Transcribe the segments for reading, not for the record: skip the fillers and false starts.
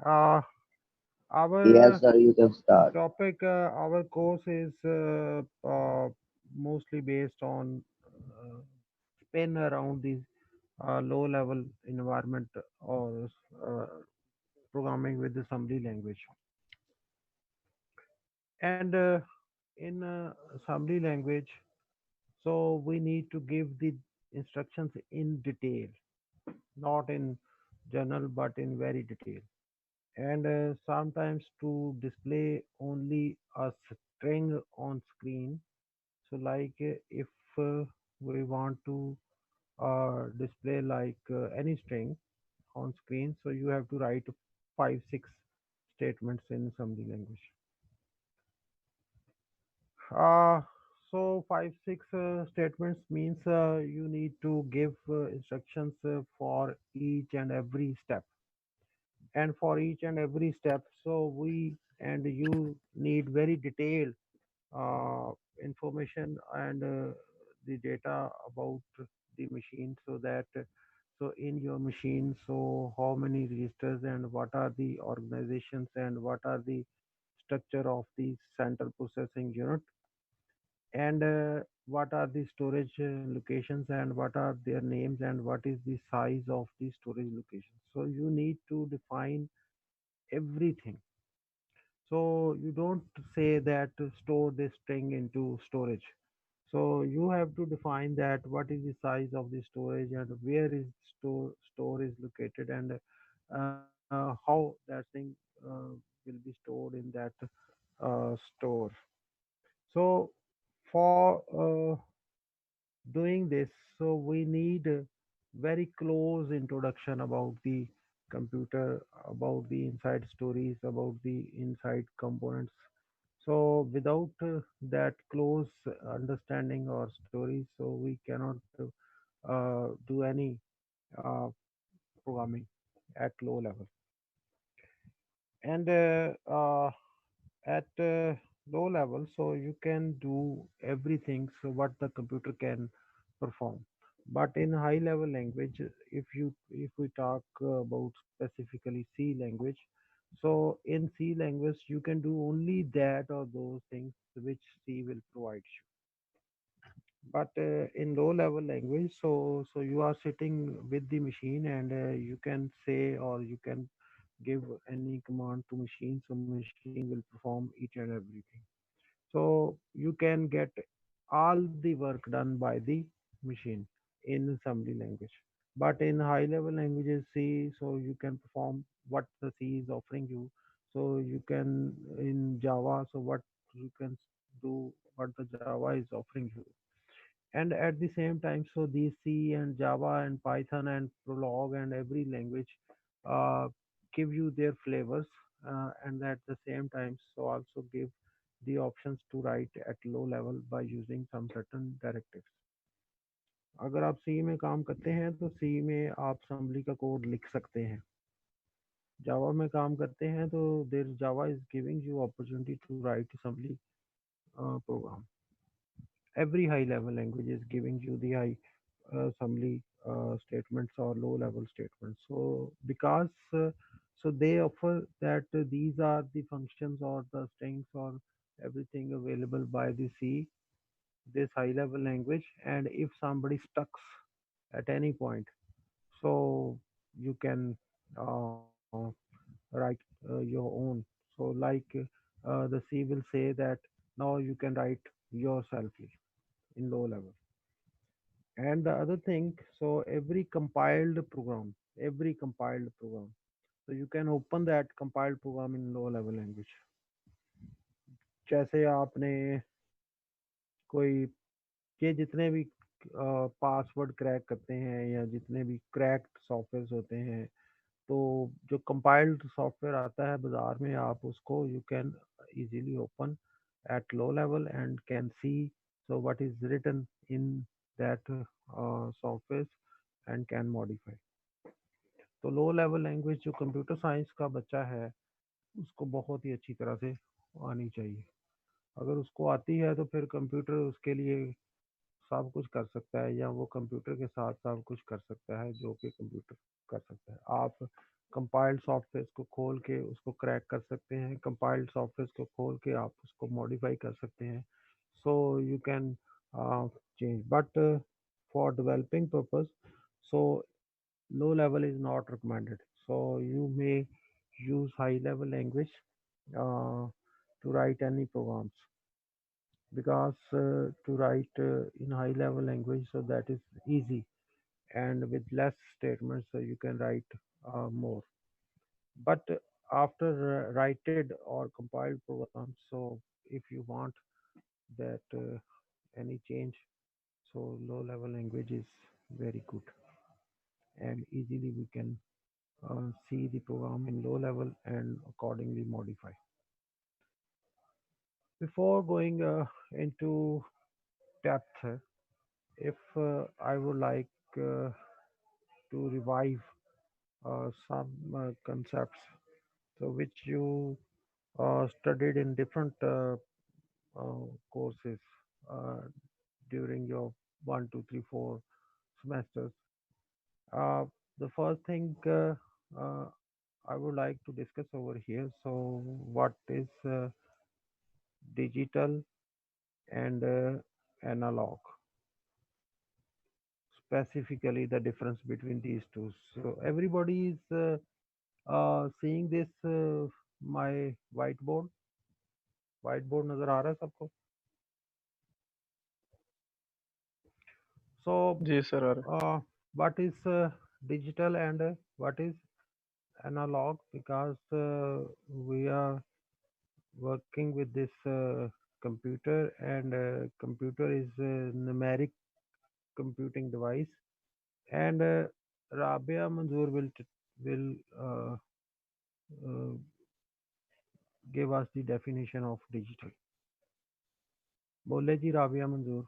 Uh, our Yes, sir, you can start. topic, our course is mostly based on spin around the low level environment or uh, programming with assembly language. And in assembly language, so we need to give the instructions in detail, not in general, but in very detail. And sometimes to display only a string on screen. So, like if we want to display like any string on screen, so you have to write five, six statements in assembly language. Uh, so five, six statements means you need to give instructions for each and every step. And for each and every step, so we and you need very detailed uh, information and the data about the machine so that so in your machine, so how many registers and what are the organizations and what are the structure of the central processing unit and what are the storage locations and what are their names and what is the size of the storage locations. So you need to define everything. So you don't say that to store this string into storage. So you have to define that what is the size of the storage and where is store is located and how that thing will be stored in that store. So for doing this, so we need a very close introduction about the computer, about the inside stories, about the inside components. So without that close understanding or stories, so we cannot do any uh, programming at low level. And at low level, so you can do everything so what the computer can perform. But in high level language, if we talk about specifically C language, so in C language you can do only that or those things which C will provide you. But in low level language, so you are sitting with the machine and you can say or you can give any command to machine, so machine will perform each and everything. So you can get all the work done by the machine in assembly language. But in high level languages C, so you can perform what the C is offering you. So you can in Java, so what you can do what the Java is offering you. And at the same time, so these C and Java and Python and Prolog and every language uh, give you their flavors and at the same time so also give the options to write at low level by using some certain directives. अगर आप सी में काम करते हैं तो सी में आप assembly का कोड लिख सकते हैं. जावा में काम करते हैं तो there Java is giving you opportunity to write assembly program. Every high level language is giving you the high assembly statements or low level statements. So because so they offer that these are the functions or the strings or everything available by the C, this high level language. And if somebody stucks at any point, so you can uh, write your own. So like the C will say that now you can write yourself in low level. And the other thing, so every compiled program, so you can open that compiled program in low level language. जैसे आपने कोई ये जितने भी password crack करते हैं या जितने भी क्रैक्ड सॉफ्टवेयर होते हैं, तो जो कंपाइल्ड सॉफ्टवेयर आता है बाजार में, आप उसको you can easily open at low level and can see so what is written in that software and can modify. तो लो लेवल लैंग्वेज जो कंप्यूटर साइंस का बच्चा है उसको बहुत ही अच्छी तरह से आनी चाहिए. अगर उसको आती है तो फिर कंप्यूटर उसके लिए सब कुछ कर सकता है या वो कंप्यूटर के साथ सब कुछ कर सकता है जो कि कंप्यूटर कर सकता है. आप कंपाइल्ड सॉफ्टवेयर को खोल के उसको क्रैक कर सकते हैं, कंपाइल्ड सॉफ्टवेयर को खोल के आप उसको मॉडिफाई कर सकते हैं. So you can change, but for developing purpose, so low level is not recommended. So you may use high level language to write any programs, because to write in high level language, so that is easy, and with less statements, so you can write more. But after written or compiled programs, so if you want that any change, so low level language is very good, and easily we can see the program in low level and accordingly modify. Before going into depth, if I would like to revive some concepts, so which you studied in different courses uh, during your 1, 2, 3, 4 semesters. Uh, the first thing I would like to discuss over here. So, what is digital and analog? Specifically, the difference between these two. So, everybody is seeing this my whiteboard. Whiteboard नजर आ रहा है सबको? So, जी sir आ रहा what is digital and what is analog? Because we are working with this computer, and computer is a numeric computing device, and Rabia Manzoor will uh, give us the definition of digital. बोले जी राबिया मंजूर.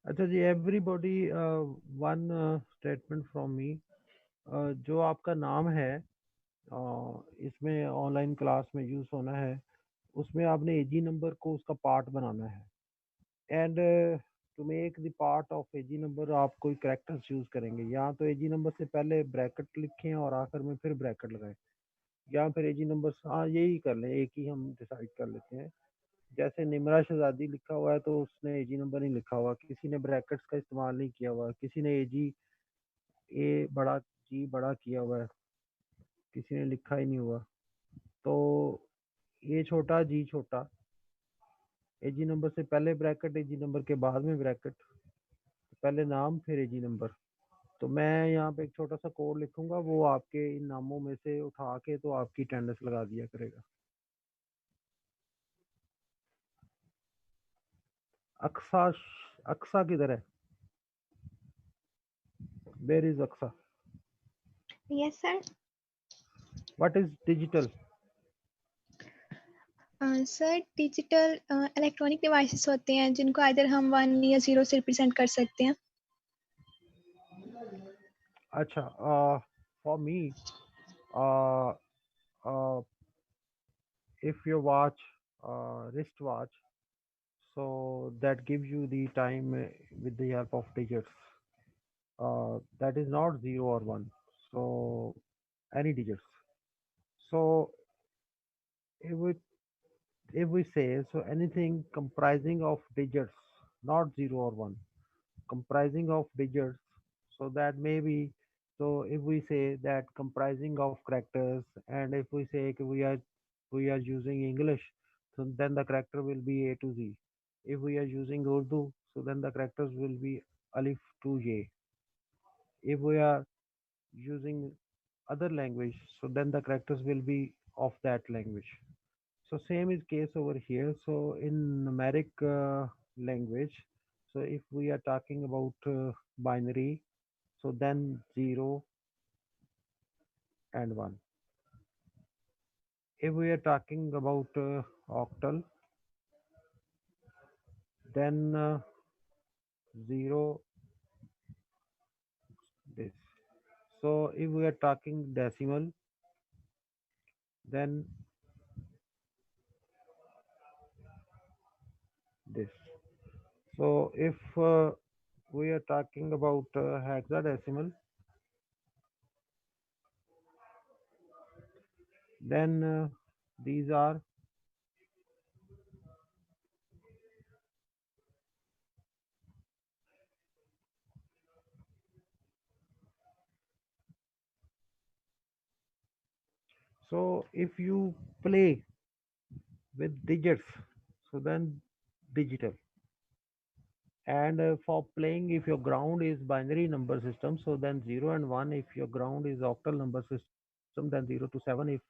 अच्छा जी, everybody one statement from me. जो आपका नाम है इसमें online class में use होना है, उसमें आपने एजी नंबर को उसका पार्ट बनाना है, and to make the part of एजी नंबर आप कोई करेक्टर्स यूज़ करेंगे. या तो एजी नंबर से पहले ब्रैकेट लिखें और आखिर में फिर ब्रैकेट लगाएं, या फिर एजी नंबर, हाँ यही कर लें, एक ही हम डिसाइड कर लेते हैं. जैसे निमरा शहजादी लिखा हुआ है तो उसने एजी नंबर नहीं लिखा हुआ, किसी ने ब्रैकेट्स का इस्तेमाल नहीं किया हुआ, किसी ने एजी ए बड़ा जी बड़ा किया हुआ है, किसी ने लिखा ही नहीं हुआ. तो ए छोटा जी छोटा, एजी नंबर से पहले ब्रैकेट, एजी नंबर के बाद में ब्रैकेट, पहले नाम फिर एजी नंबर. तो मैं यहाँ पे एक छोटा सा कोड लिखूंगा, वो आपके इन नामों में से उठा के तो आपकी अटेंडेंस लगा दिया करेगा. अक्सा, अक्सा किधर है? Where is Aqsa? Yes, sir. What is digital? Sir digital electronic devices होते हैं जिनको आइदर हम 1 या 0 से रिप्रेजेंट कर सकते हैं. अच्छा, for me, if you watch wristwatch, so that gives you the time with the help of digits. That is not 0 or 1, so any digits. So if we if we say, so anything comprising of digits, not 0 or 1, comprising of digits, so that may be, so if we say that comprising of characters, and if we say we are using English, so then the character will be A to Z. If we are using Urdu, so then the characters will be Alif to J. If we are using other language, so then the characters will be of that language. So same is case over here. So in numeric language, so if we are talking about binary, so then 0 and 1. If we are talking about octal, then 0 this. So if we are talking decimal, then this. So if we are talking about hexadecimal, then these are. So if you play with digits, so then digital. And for playing, if your ground is binary number system, so then 0 and 1. If your ground is octal number system, then 0 to 7. If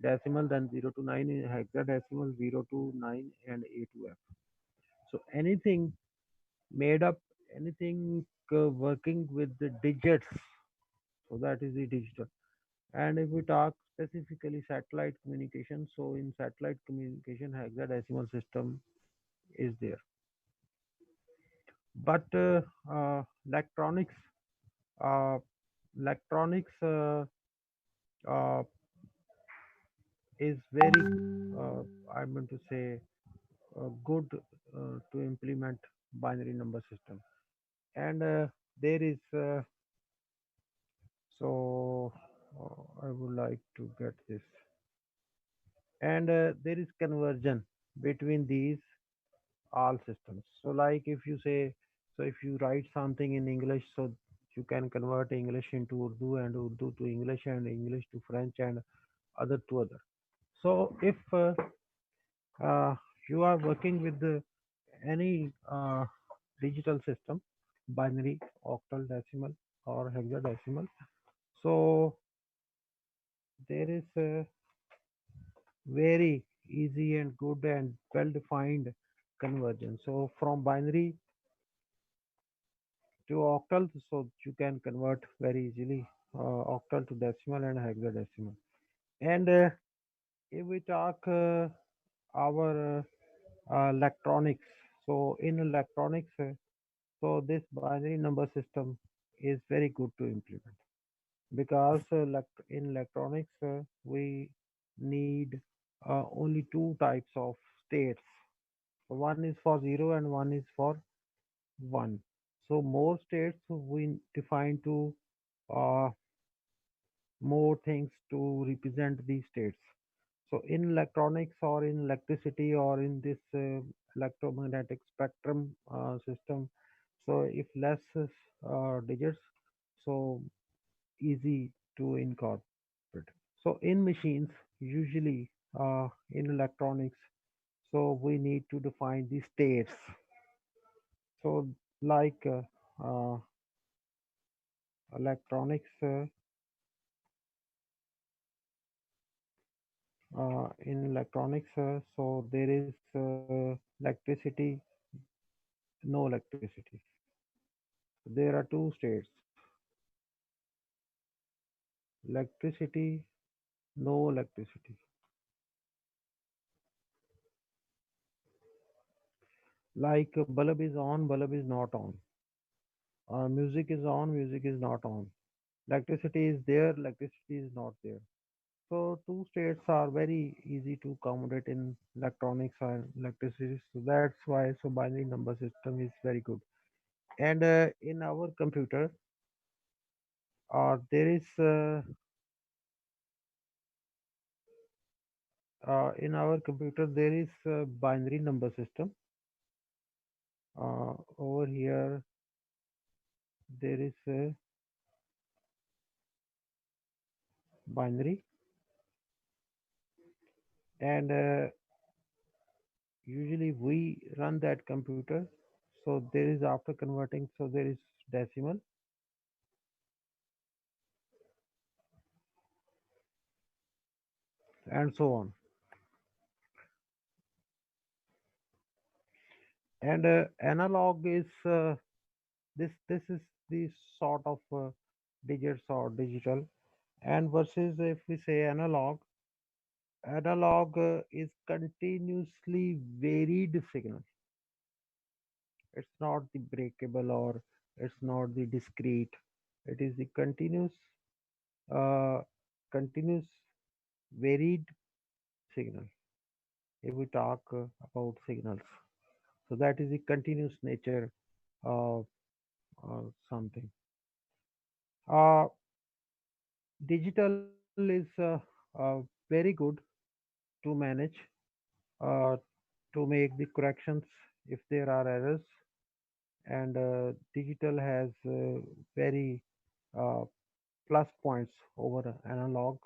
decimal, then 0 to 9. In hexadecimal, 0 to 9 and A to F. So anything made up, anything working with the digits, so that is the digital. And if we talk specifically satellite communication, so in satellite communication, hexadecimal system is there. But electronics, uh, electronics uh, is very, I'm going to say, good to implement binary number system. And there is, so I would like to get this. And there is conversion between these all systems. So like if you say, so if you write something in English, so you can convert English into Urdu and Urdu to English and English to French and other to other. So if uh, you are working with any digital system, binary, octal, decimal, or hexadecimal, so there is a very easy and good and well defined conversion. So from binary to octal, so you can convert very easily octal to decimal and hexadecimal. And if we talk our electronics, so in electronics, so this binary number system is very good to implement because in electronics we need only two types of states. One is for 0 and one is for 1. So more states we define to uh, more things to represent these states. So in electronics or in electricity or in this electromagnetic spectrum system, so if less digits, so easy to incorporate. So in machines, usually in electronics, so we need to define the states. So like electronics, in electronics, so there is electricity, no electricity. There are two states: electricity, no electricity. Like bulb is on, bulb is not on. Music is on, music is not on. Electricity is there, electricity is not there. So two states are very easy to accommodate in electronics and electricity. So that's why so binary number system is very good. And in our computer, there is in our computer there is a binary number system. Over here there is a binary, and usually we run that computer. So there is after converting, so there is decimal and so on. And analog is this is the sort of digits or digital. And versus if we say analog, analog is continuously varied signal. It's not the breakable or it's not the discrete. It is the continuous. uh, continuous varied signal. If we talk about signals, so that is the continuous nature of something. Uh, Digital is very good to manage, uh, to make the corrections if there are errors, and digital has very uh, plus points over analog,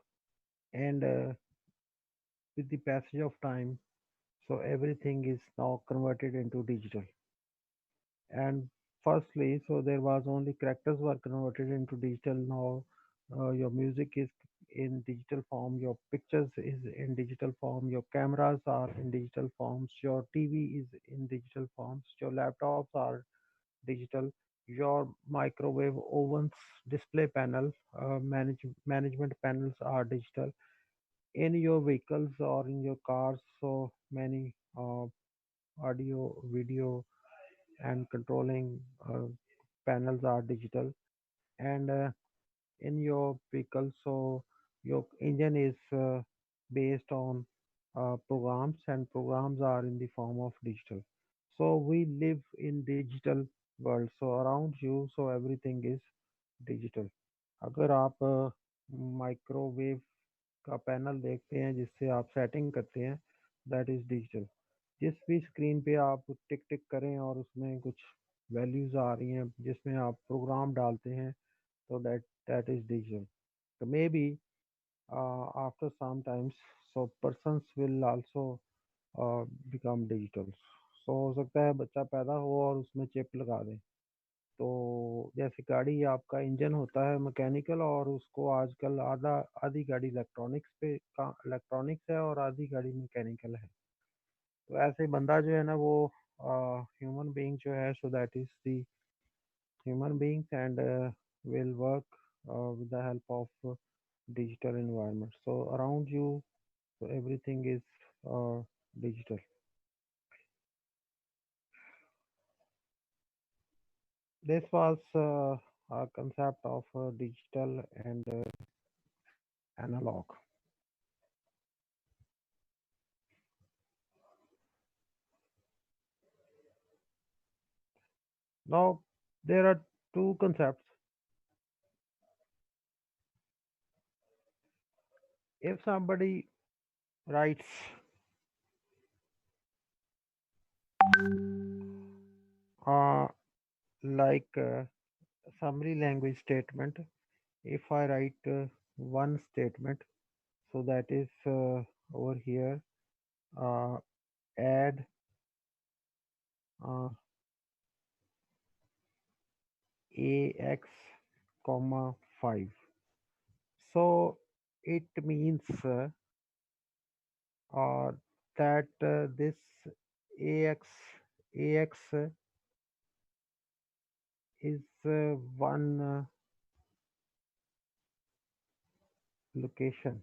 and with the passage of time, so everything is now converted into digital. And firstly, so there was only characters were converted into digital. Now your music is in digital form, your pictures is in digital form, your cameras are in digital forms, your TV is in digital forms, your laptops are digital, your microwave ovens display panel, management panels are digital, in your vehicles or in your cars. So many audio, video, and controlling panels are digital, and in your vehicle, so your engine is based on programs, and programs are in the form of digital. So we live in digital world, so around you, so everything is digital. अगर आप microwave का panel देखते हैं जिससे आप setting करते हैं, that is digital. जिस भी स्क्रीन पे आप टिक टिक करें और उसमें कुछ वैल्यूज आ रही हैं जिसमें आप प्रोग्राम डालते हैं, so that is digital. So maybe after some times, so persons will also become digital. So हो सकता है बच्चा पैदा हो और उसमें चिप लगा दें। तो जैसे गाड़ी आपका इंजन होता है मैकेनिकल, और उसको आजकल आधा आधी गाड़ी इलेक्ट्रॉनिक्स पे का इलेक्ट्रॉनिक्स है और आधी गाड़ी मैकेनिकल है। तो ऐसे बंदा जो है ना वो ह्यूमन बीइंग जो है, so that is the human beings, and will work with the help of digital environment. So around you, so everything is uh, digital. This was a concept of digital and analog. Now there are two concepts. If somebody writes uh, like summary language statement, if I write one statement, so that is over here, uh, add uh, ax comma 5. So it means uh, that this ax is one location,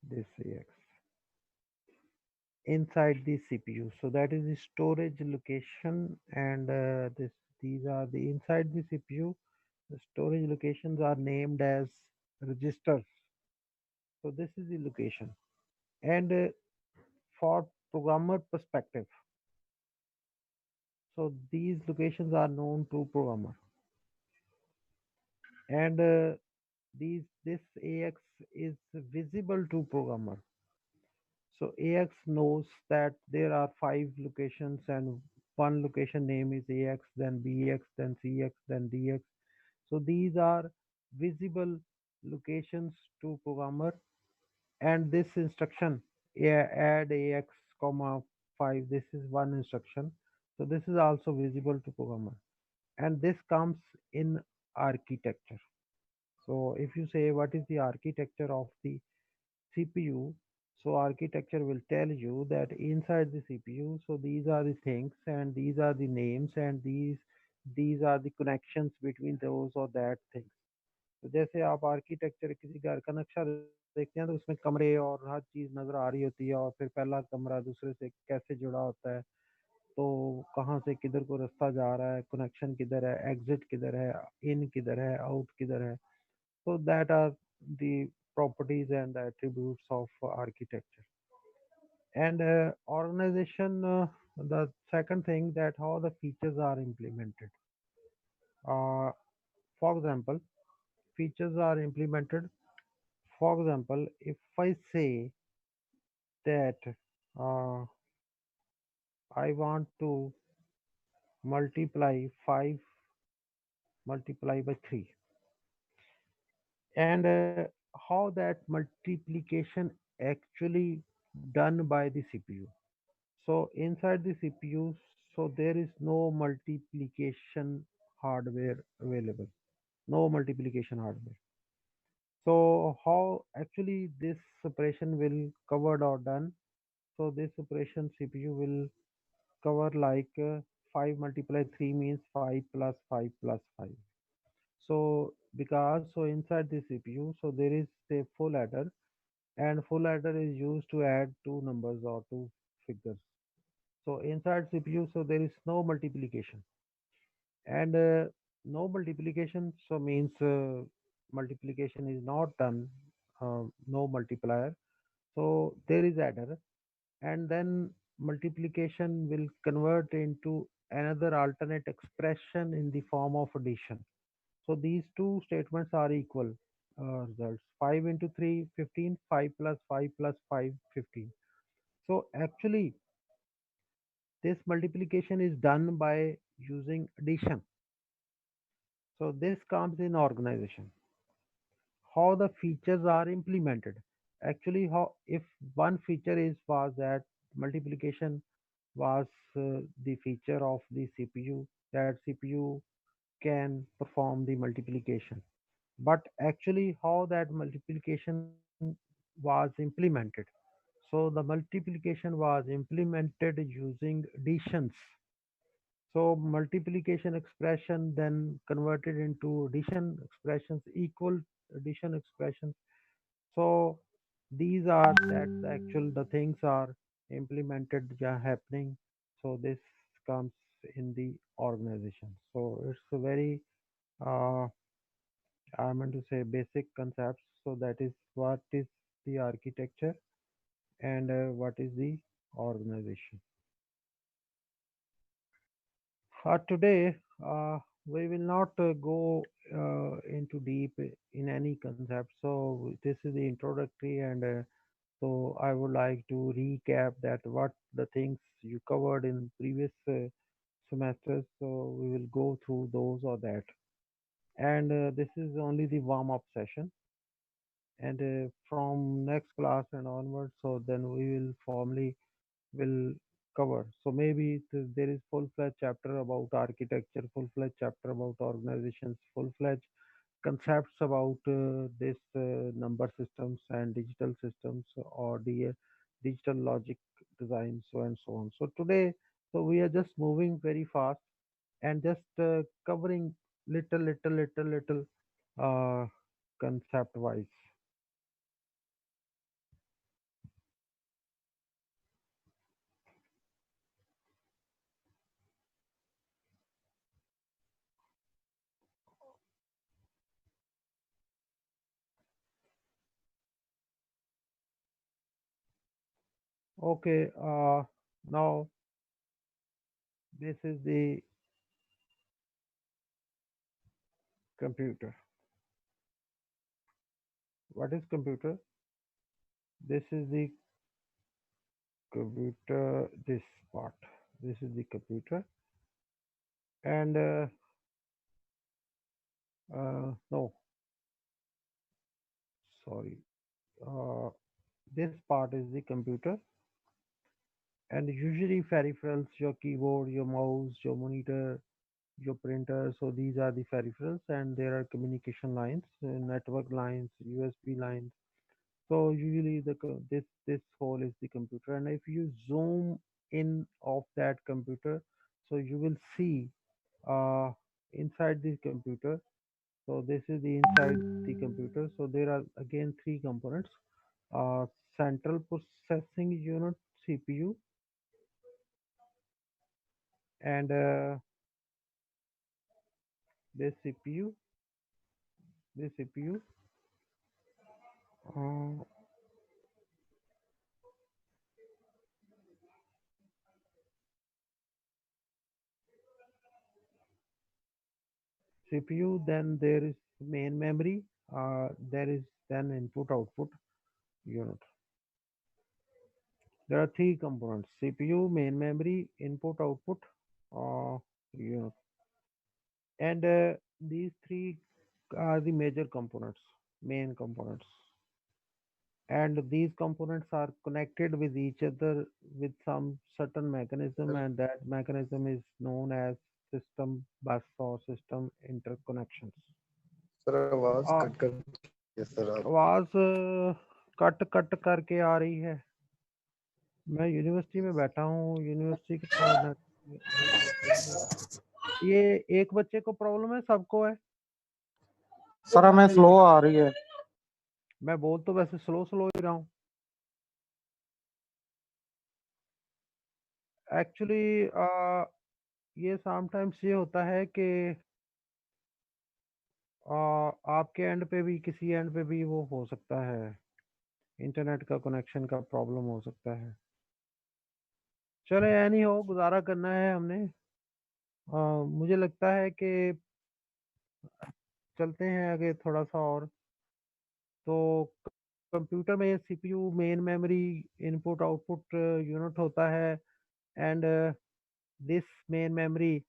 this ax inside the CPU. So that is the storage location, and this these are the inside the CPU. The storage locations are named as registers. So this is the location, and for programmer perspective, so these locations are known to programmer, and these this AX is visible to programmer. So AX knows that there are five locations, and one location name is AX, then BX, then CX, then DX. So these are visible locations to programmer, and this instruction add AX comma 5, this is one instruction. So this is also visible to programmer, and this comes in architecture. So if you say what is the architecture of the CPU, so architecture will tell you that inside the CPU, so these are the things, and these are the names, and these are the connections between those or that things. तो जैसे आप architecture किसी घर का नक्शा देखते हैं तो उसमें कमरे और हर चीज नजर आ रही होती है, और फिर पहला कमरा दूसरे से कैसे जुड़ा होता है, तो कहाँ से किधर को रास्ता जा रहा है, कनेक्शन किधर है, एग्जिट किधर है, इन किधर है, आउट किधर है, so that are the properties and the attributes of architecture. And organization, the second thing that how the features are implemented. Uh, for example, features are implemented. For example, if I say that uh, I want to multiply 5 multiply by 3, and how that multiplication actually done by the CPU. So inside the CPU, so there is no multiplication hardware available, no multiplication hardware. So how actually this operation will covered or done? So this operation CPU will cover like 5 multiply 3 means 5 plus 5 plus 5. So because so inside the CPU, so there is a full adder, and full adder is used to add two numbers or two figures. So inside CPU, so there is no multiplication, and no multiplication. So means multiplication is not done. No multiplier. So there is adder, and then multiplication will convert into another alternate expression in the form of addition. So these two statements are equal results. 5 into 3, 15. 5 plus 5 plus 5, 15. So actually, this multiplication is done by using addition. So this comes in organization. How the features are implemented. Actually, how if one feature is was that multiplication was the feature of the CPU, that CPU can perform the multiplication. But actually, how that multiplication was implemented. So the multiplication was implemented using additions. So multiplication expression then converted into addition expressions, equal addition expressions. So these are that the actual the things are implemented happening. So this comes in the organization. So it's a very uh, I meant to say basic concepts. So that is what is the architecture, and what is the organization. Today, we will not go into deep in any concept. So this is the introductory, and so I would like to recap that what the things you covered in previous semesters. So we will go through those or that, and this is only the warm up session. And from next class and onwards, so then we will formally will cover. So maybe there is full-fledged chapter about architecture, full-fledged chapter about organizations, full-fledged concepts about this number systems and digital systems, or the digital logic design, so and so on. So today, so we are just moving very fast and just covering little uh, concept wise. Okay, now this is the computer. What is computer? This is the computer, this part. This is the computer. And no, sorry. Uh, this part is the computer. And usually peripherals, your keyboard, your mouse, your monitor, your printer. So these are the peripherals, and there are communication lines, network lines, USB lines. So usually this whole is the computer, and if you zoom in of that computer, so you will see uh, inside the computer. So this is the inside the computer. So there are again three components: uh, central processing unit (CPU), and this CPU, this CPU, Uh, CPU, then there is main memory, there is then input output unit. There are three components: CPU, main memory, input output unit. And these three are the major components, main components. And these components are connected with each other with some certain mechanism, sir and that mechanism is known as system bus or system interconnections. Sir आवाज आ, cut cut के आ रही है sir आपकी आवाज cut cut करके आ रही है। मैं यूनिवर्सिटी में बैठा हूँ, यूनिवर्सिटी का ये एक बच्चे को प्रॉब्लम है, सबको है। सर हमें स्लो आ रही है। मैं बोल तो वैसे स्लो स्लो ही रहा हूँ। एक्चुअली ये समटाइम्स ये होता है कि आपके एंड पे भी, किसी एंड पे भी वो हो सकता है, इंटरनेट का कनेक्शन का प्रॉब्लम हो सकता है। चले एनी हो, गुजारा करना है हमने। मुझे लगता है कि चलते हैं आगे थोड़ा सा और। तो कंप्यूटर में CPU, main memory, input output unit होता है। And this main memory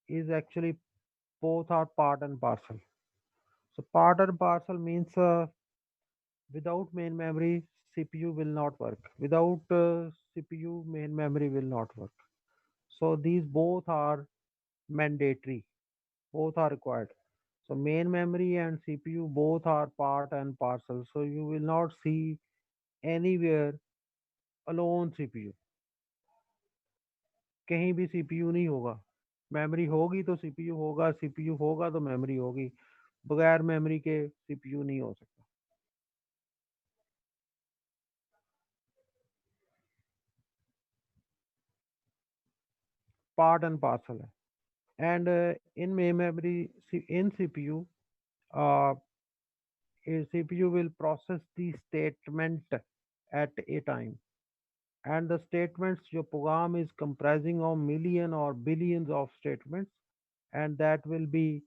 is actually both are part and parcel. So part and parcel means without main memory, CPU will not work. Without CPU, main memory will not work. So these both are mandatory. Both are required. So main memory and CPU both are part and parcel. So you will not see anywhere alone CPU. कहीं भी CPU नहीं होगा। Memory होगी तो CPU होगा, CPU होगा तो memory होगी। बगैर मेमोरी के CPU नहीं हो सकता। पार्ट एंड पार्सल है। And in memory, in CPU, CPU will process the statement at a time, and the statements, your program is comprising of million or billions of statements, and that will be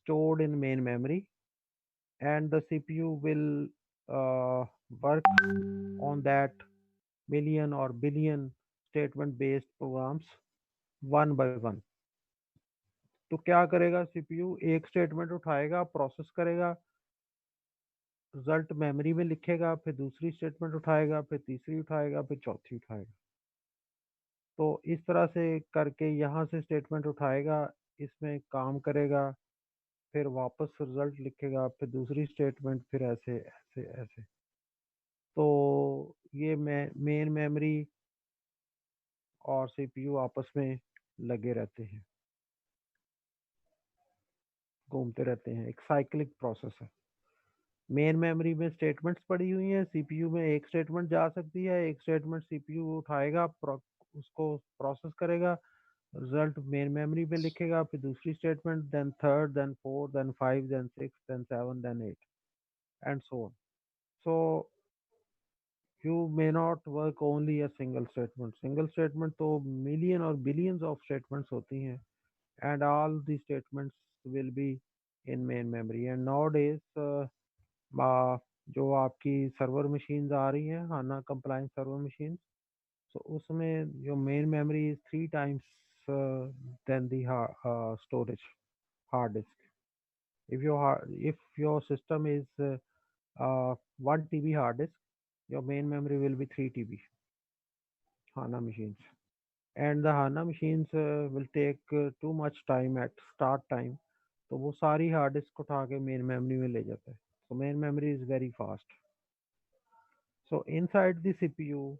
stored in main memory, and the CPU will work on that million or billion statement based programs one by one. तो क्या करेगा CPU? एक statement उठाएगा, process करेगा, result memory में लिखेगा, फिर दूसरी स्टेटमेंट उठाएगा, फिर तीसरी उठाएगा, फिर चौथी उठाएगा। तो इस तरह से करके यहाँ से स्टेटमेंट उठाएगा, इसमें काम करेगा, फिर वापस रिजल्ट लिखेगा, फिर दूसरी स्टेटमेंट, फिर ऐसे ऐसे ऐसे। तो ये मेन मेमोरी और सीपीयू आपस में लगे रहते हैं, घूमते रहते हैं, एक साइक्लिक प्रोसेस है। मेन मेमोरी में स्टेटमेंट्स पड़ी हुई हैं, सीपीयू में एक स्टेटमेंट जा सकती है, एक स्टेटमेंट सीपीयू उठाएगा, उसको प्रोसेस करेगा, रिजल्ट मेन मेमोरी में लिखेगा, फिर दूसरी statement, then third, then fourth, then five, then six, then seven, then eight, and so on. So you may not work only a single statement तो million और billions of statements होती हैं, and all the statements will be in main memory. And nowadays जो आपकी server machines आ रही हैं, हाना compliance server machine, तो उसमें जो main memory is 3 times than the storage hard disk. if your system is 1 TB hard disk, your main memory will be 3 TB HANA machines. And the HANA machines will take too much time at start time, तो वो सारी hard disk उठा के main memory में ले जाता है। So main memory is very fast. So inside the CPU,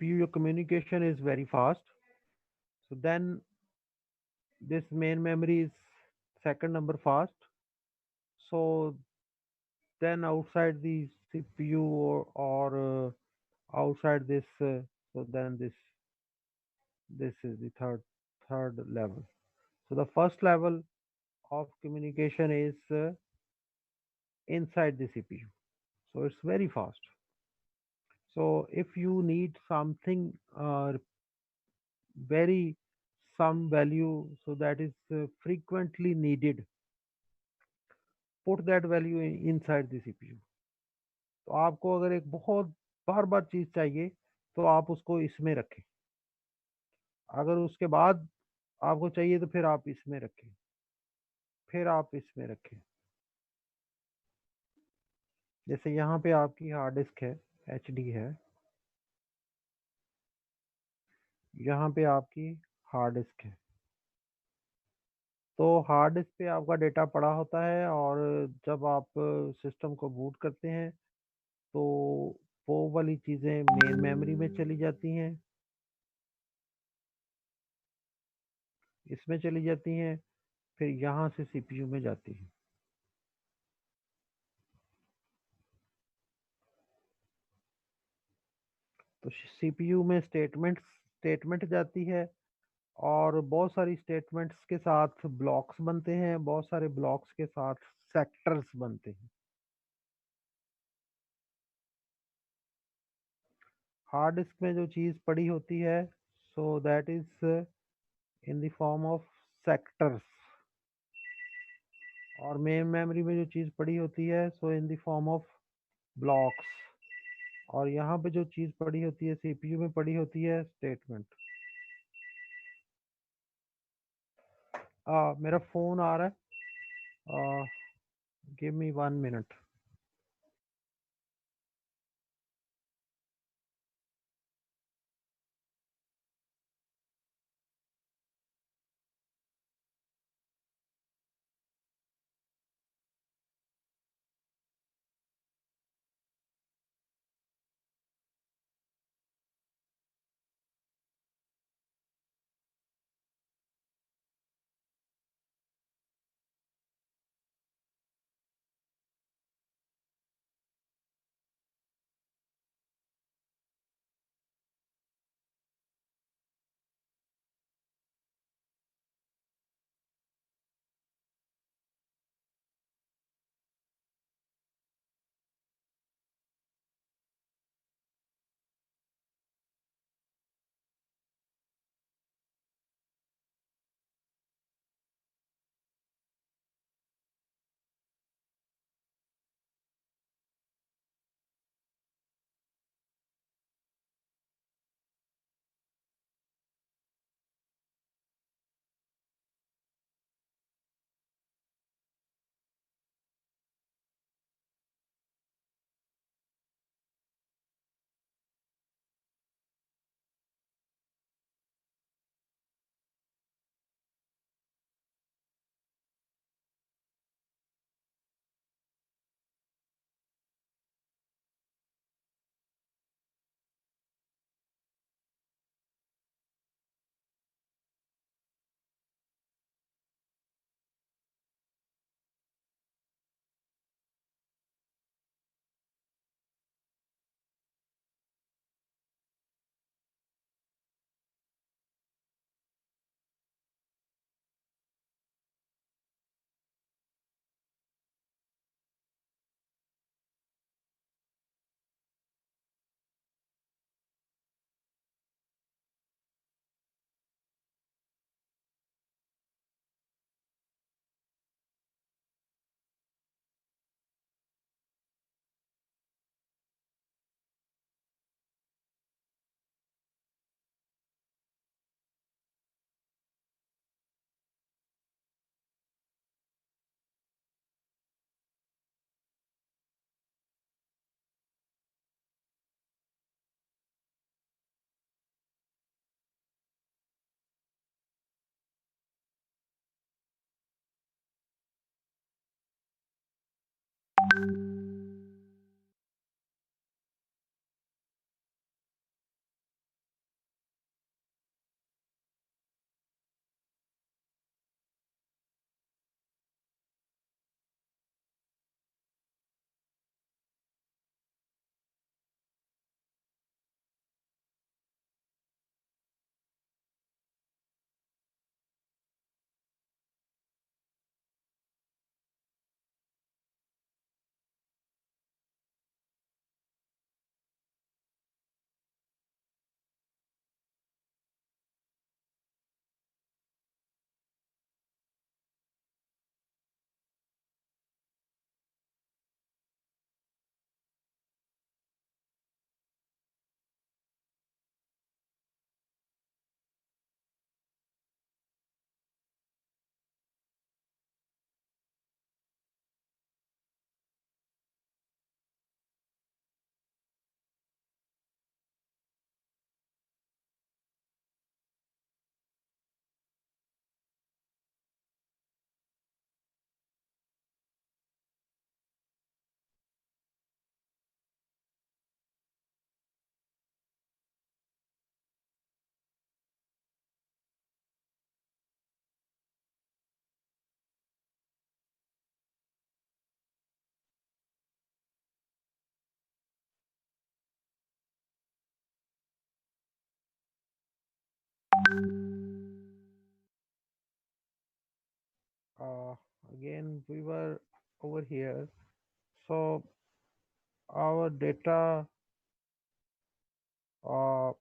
your communication is very fast. So then this main memory is second number fast. So then outside the CPU, or outside this, so then this This is the third level. So the first level of communication is inside the CPU. So it's very fast. So if you need something very some value, so that is frequently needed, put that value inside the CPU. तो आपको अगर एक बहुत बार बार चीज चाहिए तो आप उसको इसमें रखें, अगर उसके बाद आपको चाहिए तो फिर आप इसमें रखें, फिर आप इसमें रखें। जैसे यहाँ पे आपकी हार्ड डिस्क है, एचडी है, यहाँ पे आपकी हार्ड डिस्क है। तो हार्ड डिस्क पे आपका डेटा पड़ा होता है और जब आप सिस्टम को बूट करते हैं तो वो वाली चीज़ें मेन मेमोरी में चली जाती हैं, इसमें चली जाती हैं, फिर यहाँ से सीपीयू में जाती हैं। तो सीपीयू में स्टेटमेंट जाती है और बहुत सारी स्टेटमेंट्स के साथ ब्लॉक्स बनते हैं, बहुत सारे ब्लॉक्स के साथ सेक्टर्स बनते हैं। हार्ड डिस्क में जो चीज़ पड़ी होती है so that is in the form of sectors, और मेन मेमोरी में जो चीज़ पड़ी होती है so in the form of blocks, और यहाँ पे जो चीज़ पड़ी होती है सीपीयू में पड़ी होती है स्टेटमेंट। मेरा फ़ोन आ रहा है, give me 1 minute. Again, we were over here. So our data uh,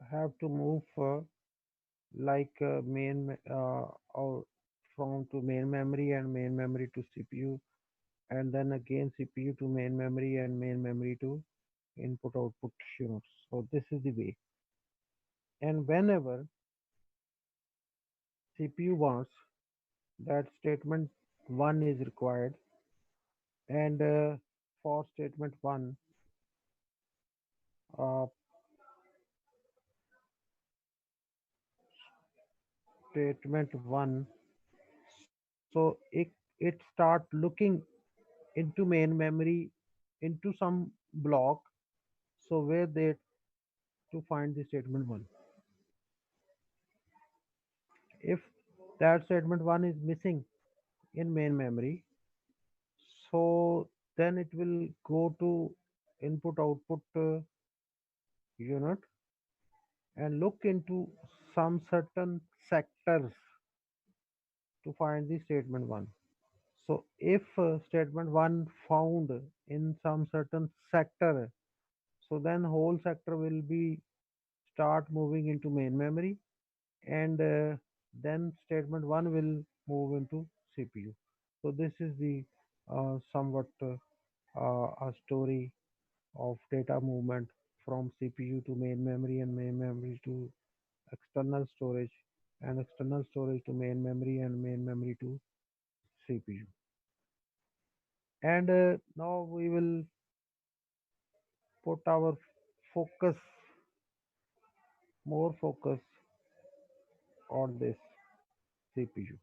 have to move like or from to main memory and main memory to CPU, and then again CPU to main memory and main memory to input output units. So this is the way. And whenever CPU wants that statement 1 is required, and for statement 1 uh, statement 1, so it start looking into main memory into some block, so where they to find the statement 1. If that statement 1 is missing in main memory, so then it will go to input output unit and look into some certain sectors to find the statement 1. So if statement 1 found in some certain sector, so then whole sector will be start moving into main memory, and then statement 1 will move into CPU. So this is the somewhat a story of data movement from CPU to main memory and main memory to external storage, and external storage to main memory and main memory to CPU. And now we will put our focus, more focus on this CPU.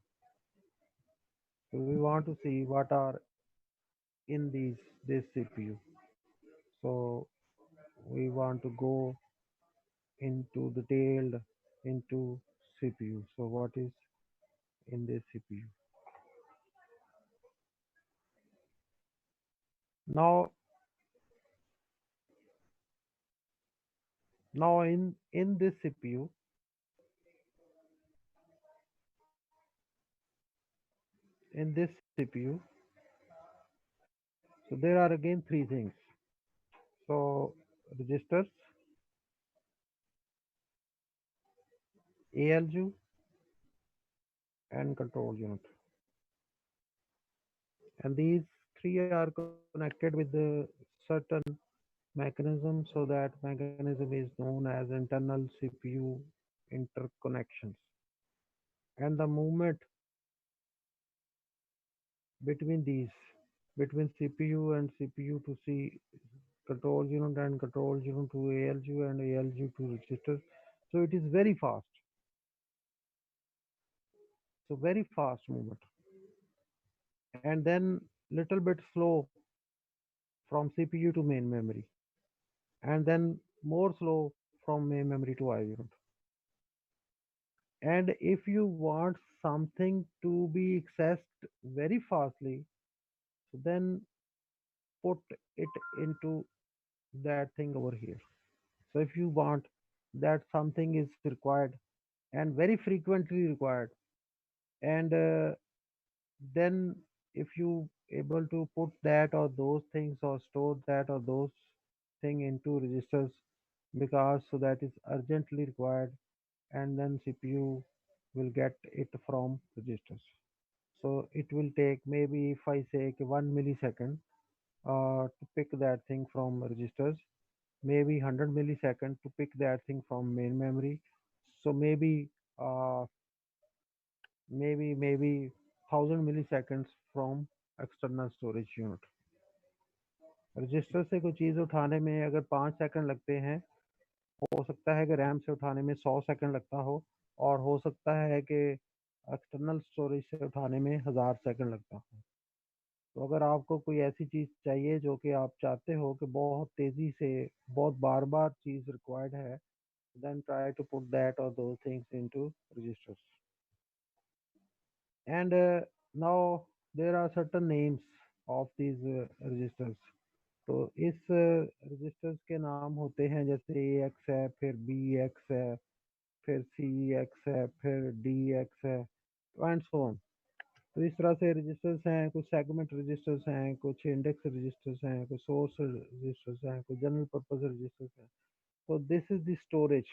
So we want to see what are in this CPU. So we want to go into detailed into CPU. So what is in this CPU? Now, in this CPU, in this CPU, so there are again three things. So registers, ALU, and control unit. And these three are connected with the certain mechanism. So that mechanism is known as internal CPU interconnections. And the movement between these, between CPU and CPU to C control unit and control unit to ALU and ALU to register. So it is very fast. So very fast movement. And then little bit slow from CPU to main memory. And then more slow from main memory to I unit. And if you want something to be accessed very fastly, so then put it into that thing over here. So if you want that something is required and very frequently required, and then if you able to put that or those things or store that or those thing into registers, because so that is urgently required, and then CPU will get it from registers. So it will take, maybe if I say 1 millisecond to pick that thing from registers, maybe 100 millisecond to pick that thing from main memory. So uh, maybe 1000 milliseconds from external storage unit. Register से कोई चीज़ उठाने में अगर 5 second लगते हैं, हो सकता है कि रैम से उठाने में 100 सेकंड लगता हो, और हो सकता है कि एक्सटर्नल स्टोरेज से उठाने में 1000 सेकंड लगता हो. तो अगर आपको कोई ऐसी चीज़ चाहिए जो कि आप चाहते हो कि बहुत तेज़ी से, बहुत बार बार चीज़ रिक्वायर्ड है, then try to put that or those things into registers. And now there are certain names of these registers. तो इस registers के नाम होते हैं, जैसे AX है, फिर BX है, फिर CX है, फिर DX है, एंड सो ऑन। तो इस तरह से रजिस्टर्स हैं, कुछ सेगमेंट रजिस्टर्स हैं, कुछ इंडेक्स रजिस्टर्स हैं, कुछ सोर्स रजिस्टर्स हैं, कुछ जनरल पर्पस रजिस्टर्स हैं। तो दिस इज द स्टोरेज,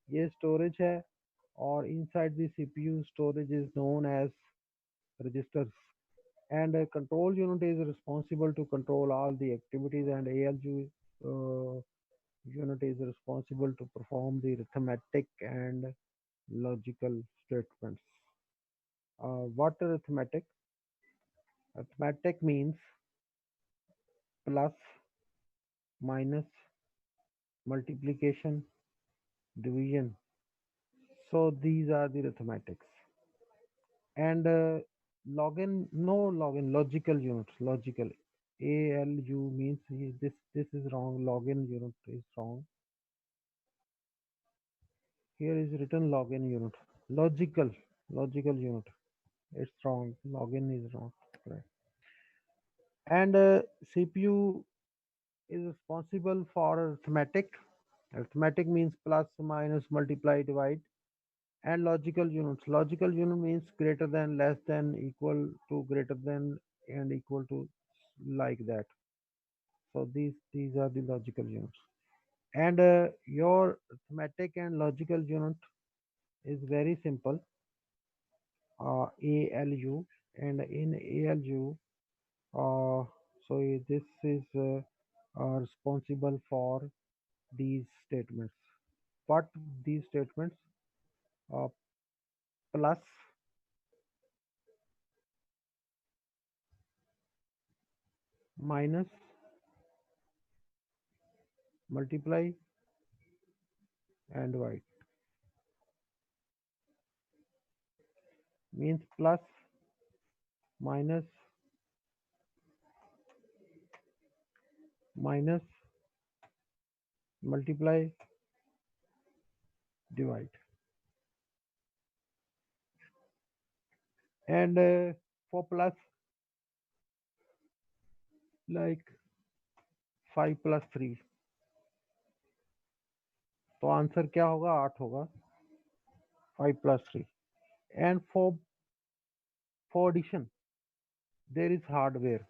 ये स्टोरेज है, और inside the CPU storage is known as registers, and a control unit is responsible to control all the activities, and ALU unit is responsible to perform the arithmetic and logical statements. What arithmetic? Arithmetic means plus, minus, multiplication, division. So these are the arithmetics. And logical units, logical. ALU means this is wrong. Login unit is wrong. Here is written login unit. Logical unit. It's wrong. Login is wrong. Correct. And CPU is responsible for arithmetic. Arithmetic means plus, minus, multiply, divide. And logical units. Logical unit means greater than, less than, equal to, greater than, and equal to, like that. So these are the logical units. And your arithmetic and logical unit is very simple. ALU, and in ALU, so this is responsible for these statements. What these statements? Uh, Plus, minus, multiply, and divide. Means plus, minus, multiply, divide. And for plus, like 5 plus 3, तो answer क्या होगा? 8 होगा, 5 plus 3. And for addition, there is hardware.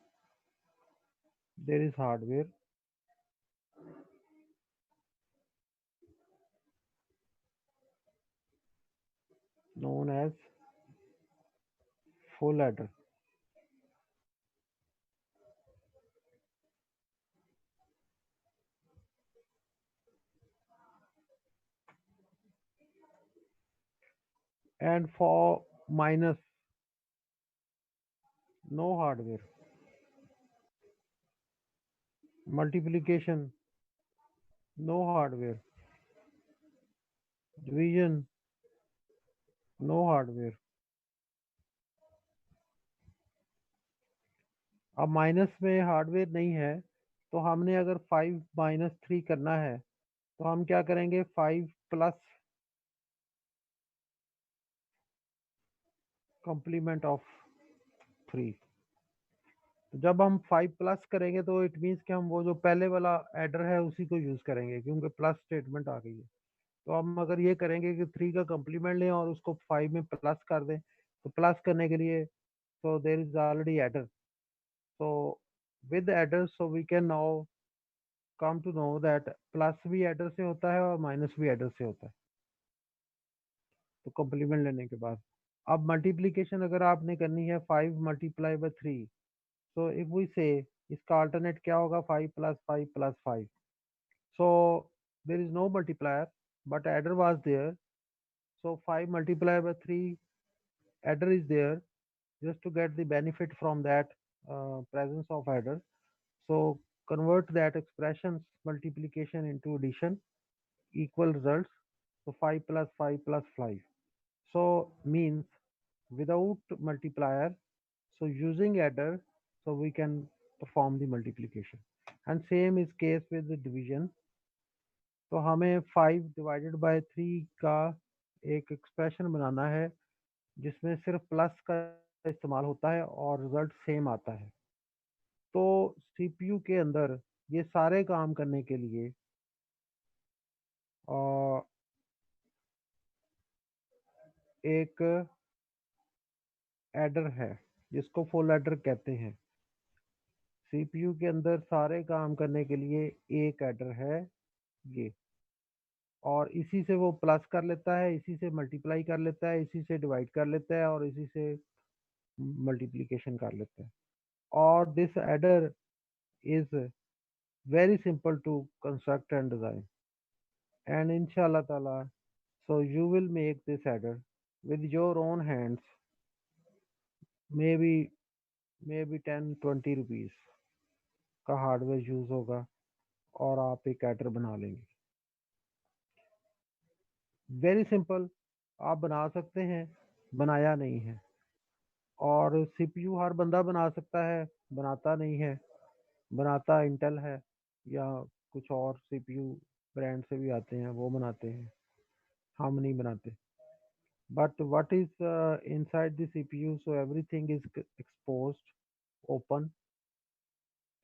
Known as full adder. And for minus, no hardware. Multiplication, no hardware. Division, no hardware. अब minus में hardware नहीं है, तो हमने अगर 5 minus 3 करना है, तो हम क्या करेंगे? 5 plus complement of 3. तो जब हम 5 प्लस करेंगे तो इट मीन्स कि हम वो जो पहले वाला एडर है उसी को यूज करेंगे, क्योंकि प्लस स्टेटमेंट आ गई है। तो हम अगर ये करेंगे कि 3 का कंप्लीमेंट लें और उसको 5 में प्लस कर दें, तो प्लस करने के लिए so there is already adder. So with adder, so we can now come to know that plus भी एडर से होता है और माइनस भी एडर से होता है, तो कंप्लीमेंट लेने के बाद। अब मल्टीप्लीकेशन अगर आपने करनी है 5 multiply by 3, so if we say इसका अल्टरनेट क्या होगा? 5 plus 5 plus 5. So there is no multiplier, but adder was there. So 5 multiplied by 3, adder is there, just to get the benefit from that presence of adder. So convert that expressions multiplication into addition, equal results. So 5 plus 5 plus 5. So means without multiplier, so using adder, so we can perform the multiplication. And same is case with the division. तो हमें 5 divided by 3 का एक expression बनाना है जिसमें सिर्फ plus का इस्तेमाल होता है और रिजल्ट सेम आता है। तो सीपीयू के अंदर ये सारे काम करने के लिए एक एडर है जिसको फुल एडर कहते हैं। सीपीयू के अंदर सारे काम करने के लिए एक एडर है ये, और इसी से वो प्लस कर लेता है, इसी से मल्टीप्लाई कर लेता है, इसी से डिवाइड कर लेता है, और इसी से मल्टीप्लिकेशन कर लेता है। और this adder is very simple to construct and design, and inshallah taala, so you will make this adder with your own hands, maybe 10-20 rupees का हार्डवेयर यूज होगा और आप एक एडर बना लेंगे। वेरी सिंपल, आप बना सकते हैं, बनाया नहीं है। और सीपीयू हर बंदा बना सकता है, बनाता नहीं है। बनाता इंटेल है या कुछ और सीपीयू ब्रांड से भी आते हैं, वो बनाते हैं, हम नहीं बनाते। But what is inside the CPU? So everything is exposed, open,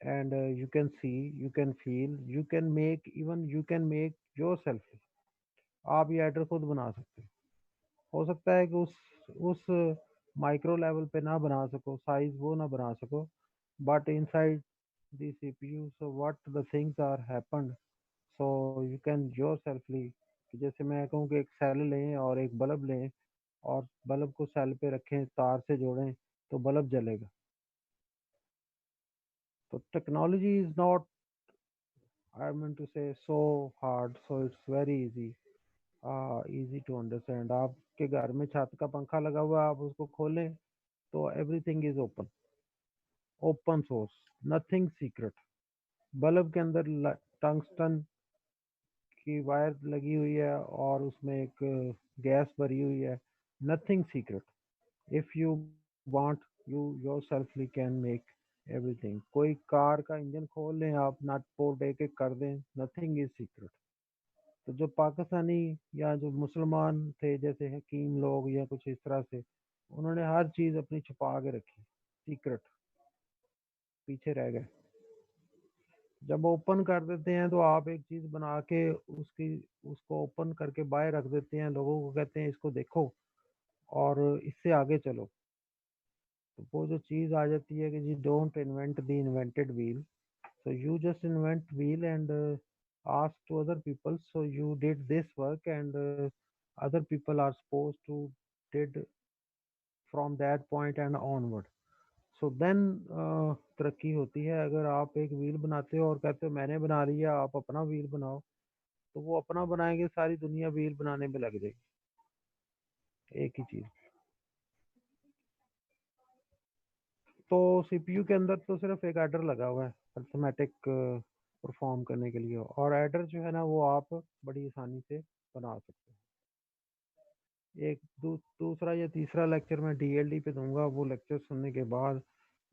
and you can see, you can feel, you can make, even you can make yourself. आप ये एडर खुद बना सकते हैं। हो सकता है कि उस माइक्रो लेवल पे ना बना सको, साइज वो ना बना सको, but inside the CPU, so what the things are happened, so you can yourselfly, जैसे मैं कहूँ कि एक सेल लें और एक बल्ब लें और बल्ब को सेल पे रखें, तार से जोड़ें तो बल्ब जलेगा। तो technology is not, I mean to say, so hard, so it's very easy, easy to understand. आपके घर में छत का पंखा लगा हुआ है, आप उसको खोलें तो everything is open, open source, nothing secret. Bulb के अंदर टंगस्टन की वायर लगी हुई है और उसमें एक गैस भरी हुई है, nothing secret. If you want, you yourselfly can make everything. कोई कार का इंजन खोल लें आप, नट बोल्ट एक एक कर दें, नथिंग इज सीक्रेट। तो जो पाकिस्तानी या जो मुसलमान थे, जैसे हकीम लोग या कुछ इस तरह से, उन्होंने हर चीज़ अपनी छुपा के रखी, सीक्रेट, पीछे रह गए। जब ओपन कर देते हैं तो आप एक चीज़ बना के उसको ओपन करके बाहर रख देते हैं, लोगों को कहते हैं इसको देखो और इससे आगे चलो। तो वो जो चीज़ आ जाती है कि जी don't invent the invented wheel, so you just invent wheel and ask to other people, so you did this work and other people are supposed to did from that point and onward, so then तरक्की होती है। अगर आप एक wheel बनाते हो और कहते हो मैंने बना लिया, आप अपना व्हील बनाओ, तो वो अपना बनाएंगे, सारी दुनिया व्हील बनाने में लग जाएगी, एक ही चीज़। तो सीपीयू के अंदर तो सिर्फ एक एडर लगा हुआ है अर्थमेटिक परफॉर्म करने के लिए, और एडर जो है ना वो आप बड़ी आसानी से बना सकते हैं। एक दूसरा या तीसरा लेक्चर मैं डीएलडी पे दूंगा, वो लेक्चर सुनने के बाद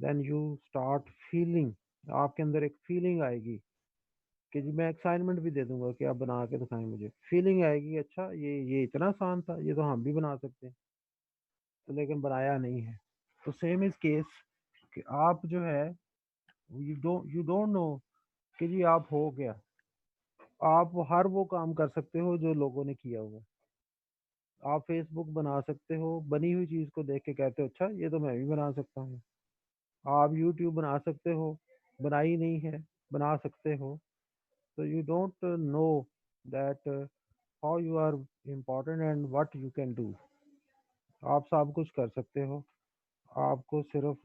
देन यू स्टार्ट फीलिंग, आपके अंदर एक फीलिंग आएगी कि जी, मैं असाइनमेंट भी दे दूंगा कि आप बना के दिखाएं मुझे, फीलिंग आएगी अच्छा ये इतना आसान था, ये तो हम भी बना सकते हैं, तो लेकिन बनाया नहीं है। तो सेम इज केस कि आप जो है, यू डोंट नो कि जी आप हो गया, आप हर वो काम कर सकते हो जो लोगों ने किया हुआ। आप फेसबुक बना सकते हो, बनी हुई चीज़ को देख के कहते हो अच्छा ये तो मैं भी बना सकता हूँ। आप यूट्यूब बना सकते हो, बनाई नहीं है, बना सकते हो। तो you don't know that how you are important and what you can do. आप सब कुछ कर सकते हो, आपको सिर्फ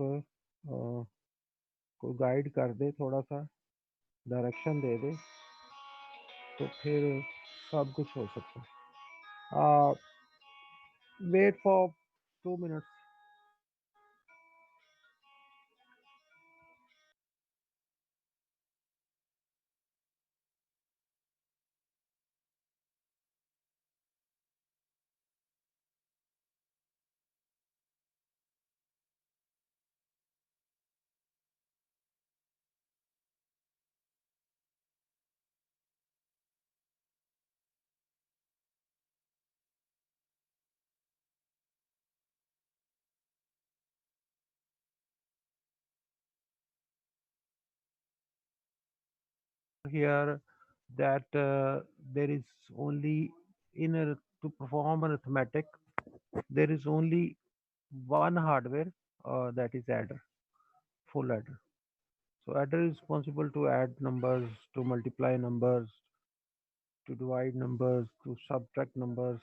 कोई गाइड कर दे, थोड़ा सा डायरेक्शन दे दे, तो फिर सब कुछ हो सकता है। Wait for 2 minutes. Here that there is only in to perform arithmetic there is only one hardware, that is adder, full adder. So adder is responsible to add numbers, to multiply numbers, to divide numbers, to subtract numbers,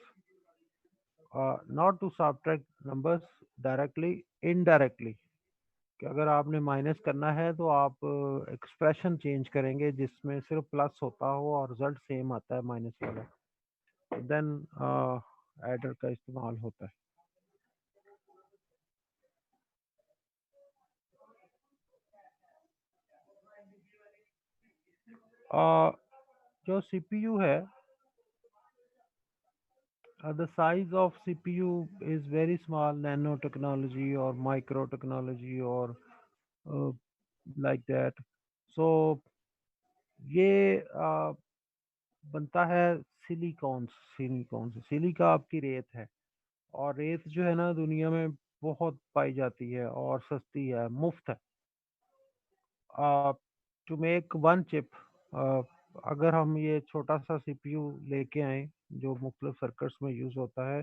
not to subtract numbers directly, indirectly. कि अगर आपने minus करना है तो आप expression change करेंगे जिसमें सिर्फ प्लस होता हो और रिजल्ट सेम आता है माइनस वाला, देन एडर का इस्तेमाल होता है। जो सीपीयू है, the size of CPU is very small, nanotechnology or microtechnology or like that. So ये बनता है सिलिकॉन से। सिलिका आपकी रेत है, और रेत जो है ना दुनिया में बहुत पाई जाती है और सस्ती है, मुफ्त है। टू मेक वन चिप, अगर हम ये छोटा सा सीपीयू लेके आए जो मुख्तलिफ सर्किट्स में यूज़ होता है,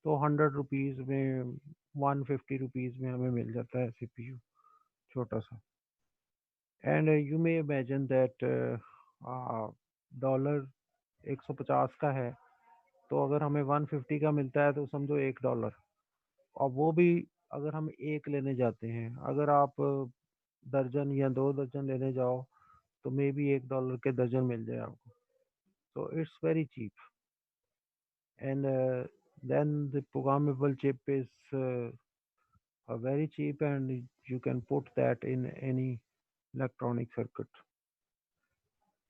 तो 100 रुपीज़ में, 150 रुपीज़ में हमें मिल जाता है सीपीयू छोटा सा। And you may imagine that dollar 150 का है, तो अगर हमें 150 का मिलता है तो समझो $1, और वो भी अगर हम एक लेने जाते हैं। अगर आप दर्जन या 2 दर्जन लेने जाओ तो मे बी $1 के दर्जन मिल जाए आपको। So it's very cheap, and then the programmable chip is very cheap, and you can put that in any electronic circuit.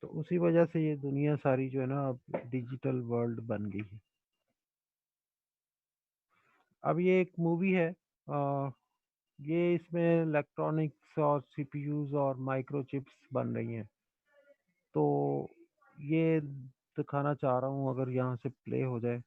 तो उसी वजह से ये दुनिया सारी जो है ना अब डिजिटल वर्ल्ड बन गई है। अब ये एक मूवी है, ये इसमें इलेक्ट्रॉनिक्स और सीपीयूज और माइक्रोचिप्स बन रही हैं, तो ये दिखाना चाह रहा हूँ अगर यहाँ से प्ले हो जाए।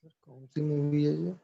सर कौन सी मूवी है ये?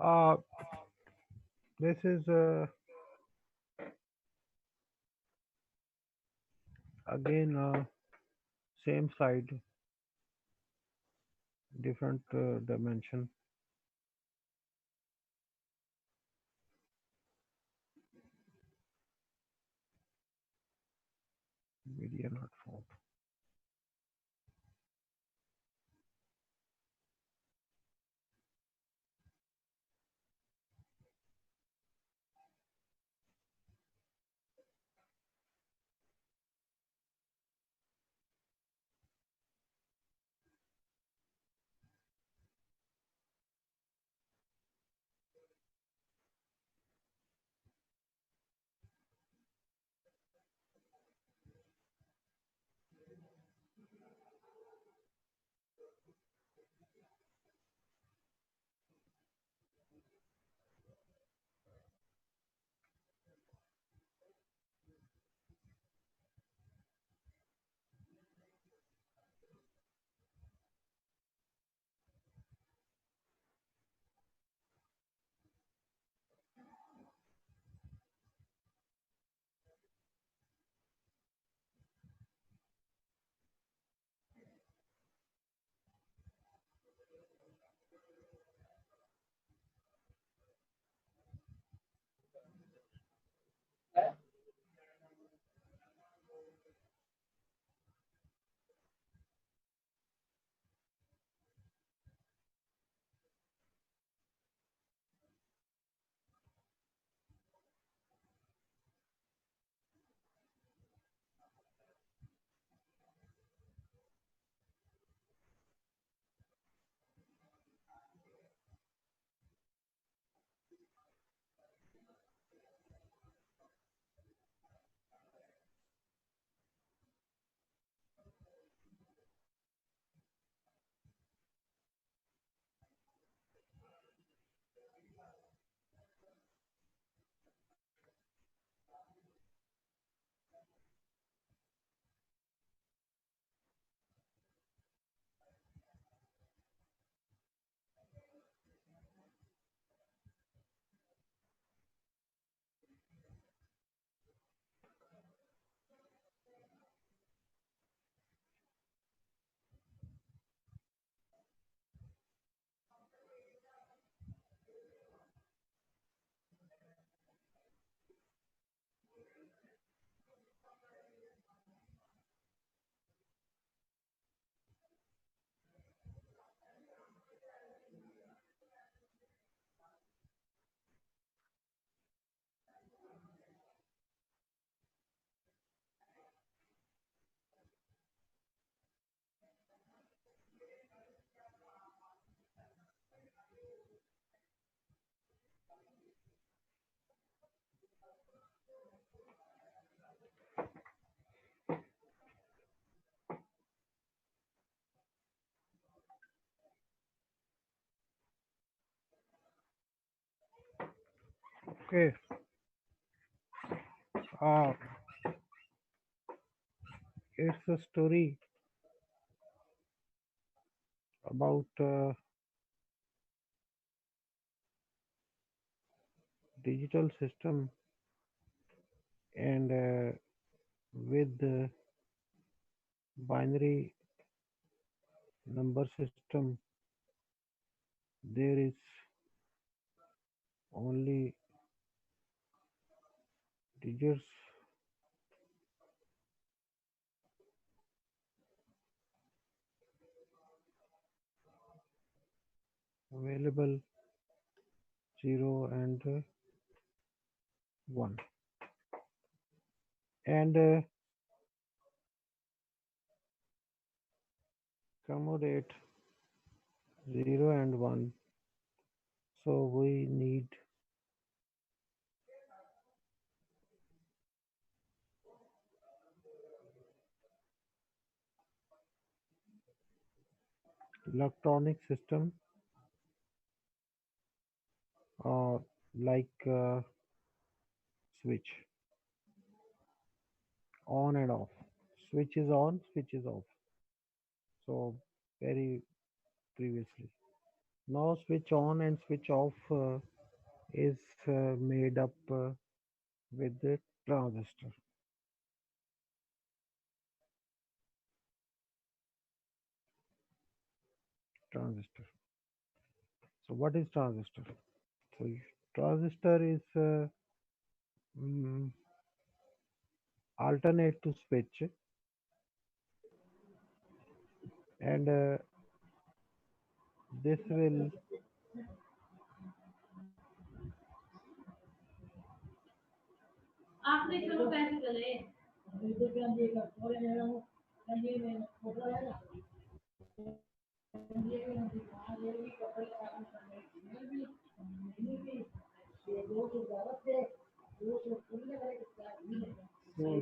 Uh, this is again same side, different dimension. Media not found. Okay. Uh, it's a story about digital system and with the binary number system there is only digits available 0 and 1 and accommodate 0 and 1, so we need electronic system uh, like switch on and off, switch is on, switch is off, so very previously Now switch on and switch off is made up with the transistor. Transistor. So what is transistor? So transistor is mm, alternate to switch, and this will Hmm.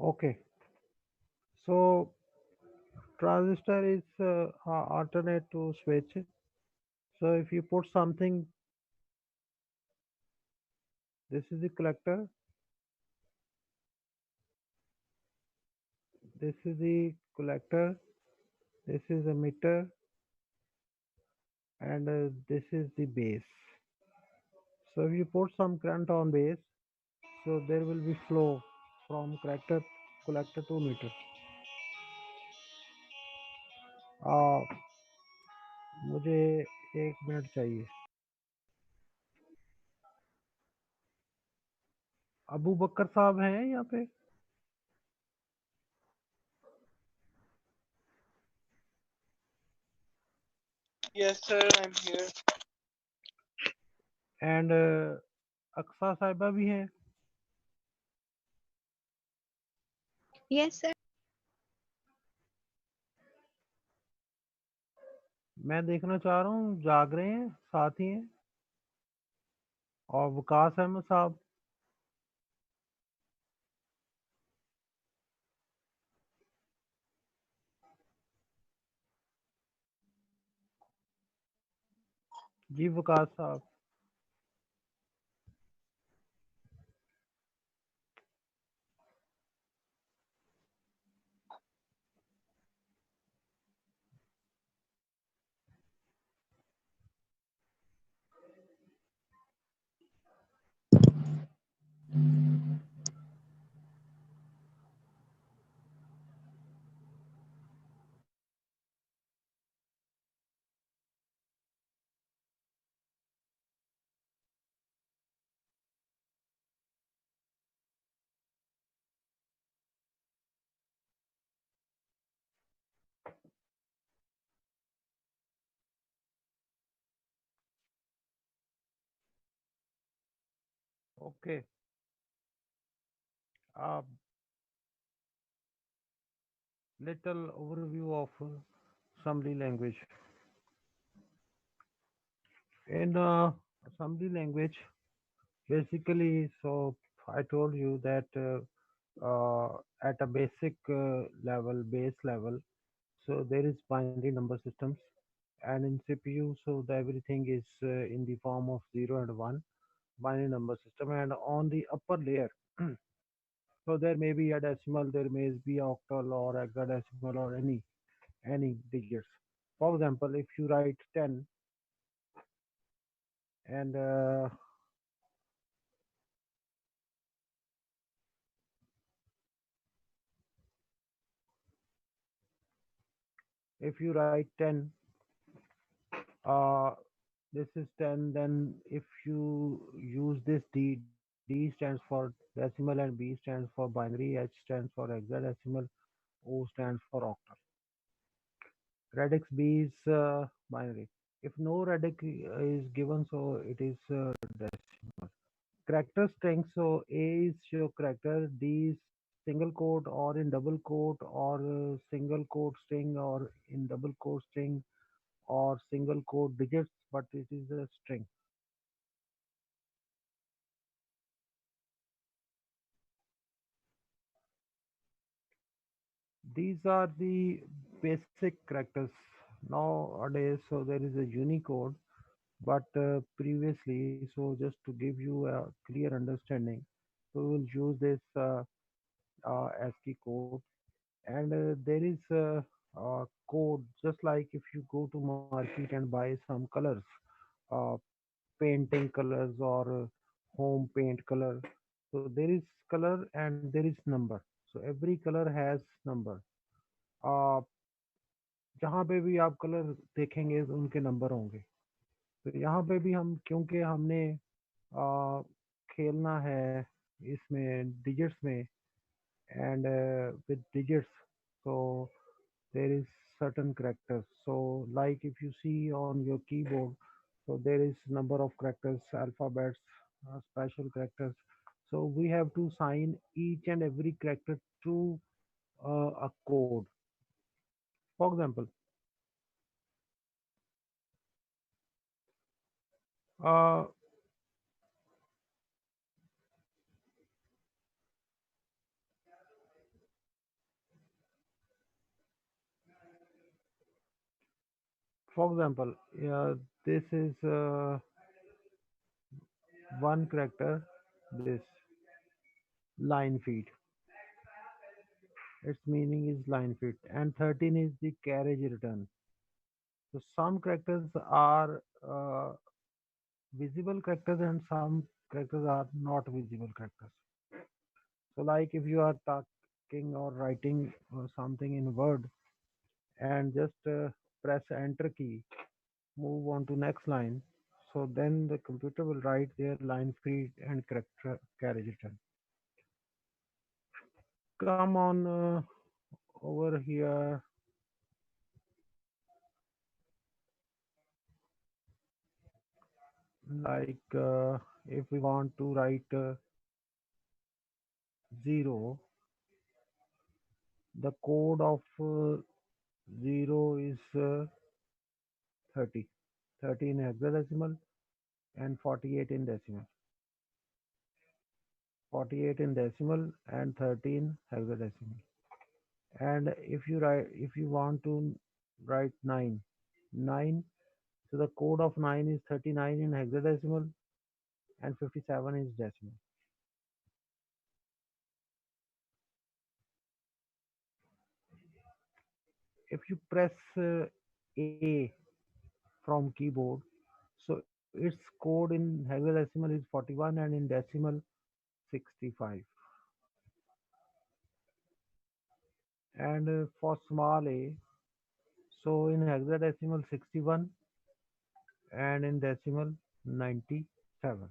Okay. So transistor is alternate to switch. So if you put something, this is the collector, this is the collector, this is emitter, and this is the base. So if you put some current on base, so there will be flow from collector to emitter. आ, मुझे 1 minute चाहिए. अबू बकर साहब हैं यहाँ पे? Yes, sir, I'm here. And Aqsa sahiba भी हैं? Yes, sir. मैं देखना चाह रहा हूँ जाग रहे हैं, साथ ही हैं. और वकास अहमद साहब, जी वकास साहब. Okay. A little overview of assembly language. In assembly language, basically, so I told you that at a basic level, base level, so there is binary number systems, and in CPU, so everything is in the form of 0 and 1 binary number system, and on the upper layer, so there may be a decimal, there may be octal or hexadecimal or any digits. For example, if you write 10 and if you write 10, uh, this is 10, then if you use this D stands for decimal and B stands for binary, H stands for hexadecimal, O stands for octal. Radix B is binary. If no radix is given, so it is decimal. Character string, so A is your character, D is single quote or in double quote or single quote string or in double quote string or single quote digits, but it is a string. These are the basic characters nowadays. So there is a Unicode, but previously, so just to give you a clear understanding, we will use this ASCII code, and there is a code just like if you go to market and buy some colors, uh, painting colors or home paint color. So there is color and there is number. So every color has number. uh, जहाँ पे भी आप colour देखेंगे उनके number होंगे। तो यहाँ पे भी हम क्योंकि हमने आ, खेलना है इसमें डिजिट्स में and with digits, so there is certain characters. So like if you see on your keyboard, so there is number of characters, alphabets, special characters. So we have to sign each and every character to a code. For example, uh, for example, this is one character, this line feet. Its meaning is line feet, and 13 is the carriage return. So some characters are visible characters and some characters are not visible characters. So like if you are talking or writing something in Word and just press enter key, move on to next line. So then the computer will write their line feed and character carriage return. Come on over here. Like if we want to write 0, the code of 0 is 30. 30 in hexadecimal and 48 in decimal. 48 in decimal and 13 hexadecimal. And if you want to write 9, 9, so the code of 9 is 39 in hexadecimal and 57 is decimal. If you press A from keyboard, so its code in hexadecimal is 41 and in decimal 65. And for small a, so in hexadecimal 61 and in decimal 97.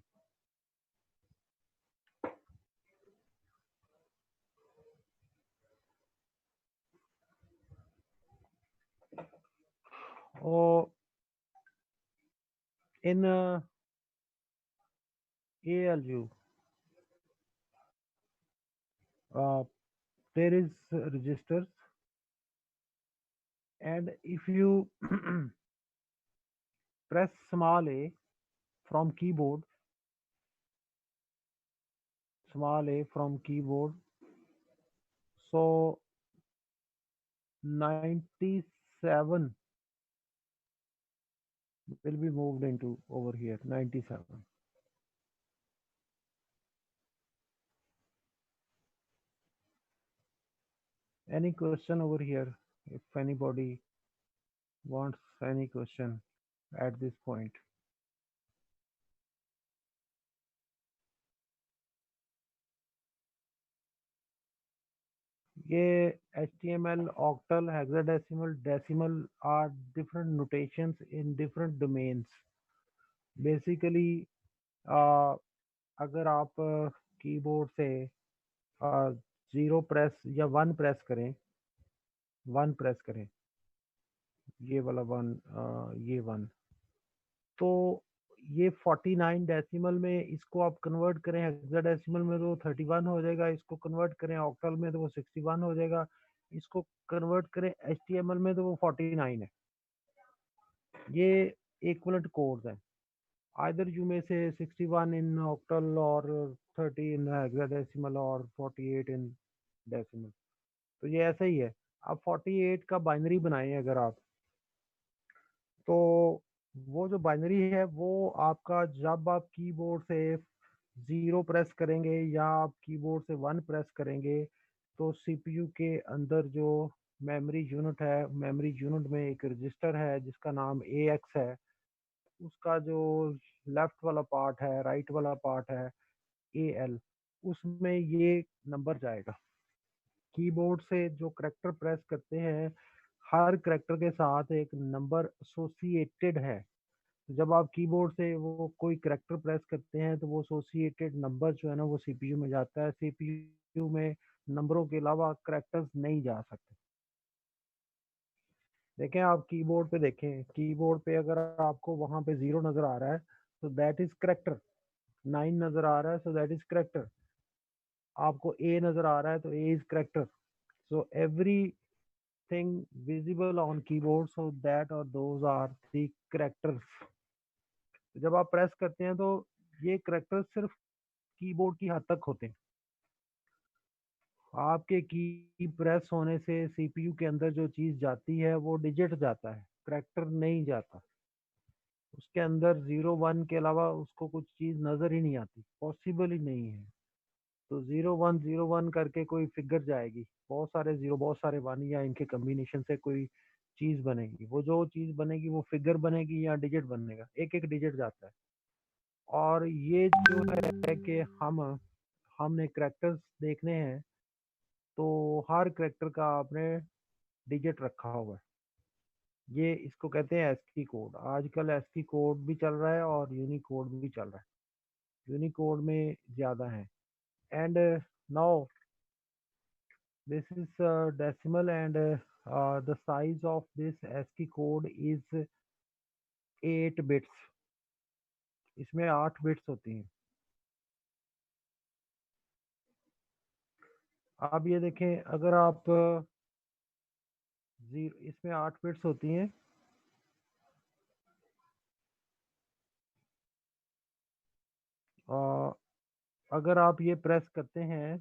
Oh, in ALU, uh, there is registers, and if you press small a from keyboard, small a from keyboard, so 97 will be moved into over here, 97. Any question over here? If anybody wants any question at this point. ये HTML, octal, hexadecimal, decimal are different notations in different domains. Basically, अगर आप keyboard से 0 press या 1 press करें, 1 press करें, ये वाला 1, ये 1, तो ये 49 डेसिमल में इसको आप कन्वर्ट करें हेक्साडेसिमल में तो 31 हो जाएगा, इसको कन्वर्ट करें ऑक्टल में तो वो 61 हो जाएगा, इसको कन्वर्ट करें एचटीएमएल में तो वो 49 है। ये इक्विवेलेंट कोड्स हैं। either you may say 61 in octal or 30 in hexadecimal or 48 in decimal। तो ये ऐसा ही है। अब 48 का बाइनरी बनाएं अगर आप, तो वो जो बाइनरी है वो आपका जब आप कीबोर्ड से 0 प्रेस करेंगे या आप कीबोर्ड से 1 प्रेस करेंगे, तो सीपीयू के अंदर जो मेमोरी यूनिट है, मेमोरी यूनिट में एक रजिस्टर है जिसका नाम AX है, उसका जो लेफ्ट वाला पार्ट है, राइट वाला पार्ट है AL, उसमें ये नंबर जाएगा। कीबोर्ड से जो करेक्टर प्रेस करते हैं, हर करेक्टर के साथ एक नंबर एसोसिएटेड है। जब आप कीबोर्ड से वो कोई करेक्टर प्रेस करते हैं तो वो एसोसिएटेड नंबर जो है ना वो सीपीयू में जाता है। सीपीयू में नंबरों के अलावा करेक्टर्स नहीं जा सकते। देखें, आप कीबोर्ड पे देखें, कीबोर्ड पे अगर आपको वहां पे 0 नजर आ रहा है तो दैट इज करेक्टर, 9 नजर आ रहा है सो दैट इज करेक्टर, आपको A नजर आ रहा है तो A is character. So everything visible on keyboard, so that or those are the characters। जब आप प्रेस करते हैं तो ये करेक्टर्स सिर्फ कीबोर्ड की हद तक होते हैं। आपके की प्रेस होने से सीपीयू के अंदर जो चीज जाती है वो डिजिट जाता है, करेक्टर नहीं जाता। उसके अंदर 0 1 के अलावा उसको कुछ चीज नजर ही नहीं आती, पॉसिबल ही नहीं है। तो 0 1 0 1 करके कोई फिगर जाएगी, बहुत सारे 0 बहुत सारे 1 या इनके कम्बिनेशन से कोई चीज बनेगी। वो जो चीज बनेगी वो फिगर बनेगी या डिजिट बनेगा, एक एक डिजिट जाता है। और ये जो है कि हमने करेक्टर्स देखने हैं तो हर करेक्टर का आपने डिजिट रखा हुआ है। ये इसको कहते हैं एस्की कोड। आजकल एस्की कोड भी चल रहा है और यूनिकोड भी चल रहा है, यूनिकोड में ज़्यादा है। And now this is decimal, and the size of this ASCII code is 8 bits। इसमें 8 बिट्स होती हैं। आप ये देखें, अगर आप इसमें 8 बिट्स होती हैं। अगर आप ये प्रेस करते हैं,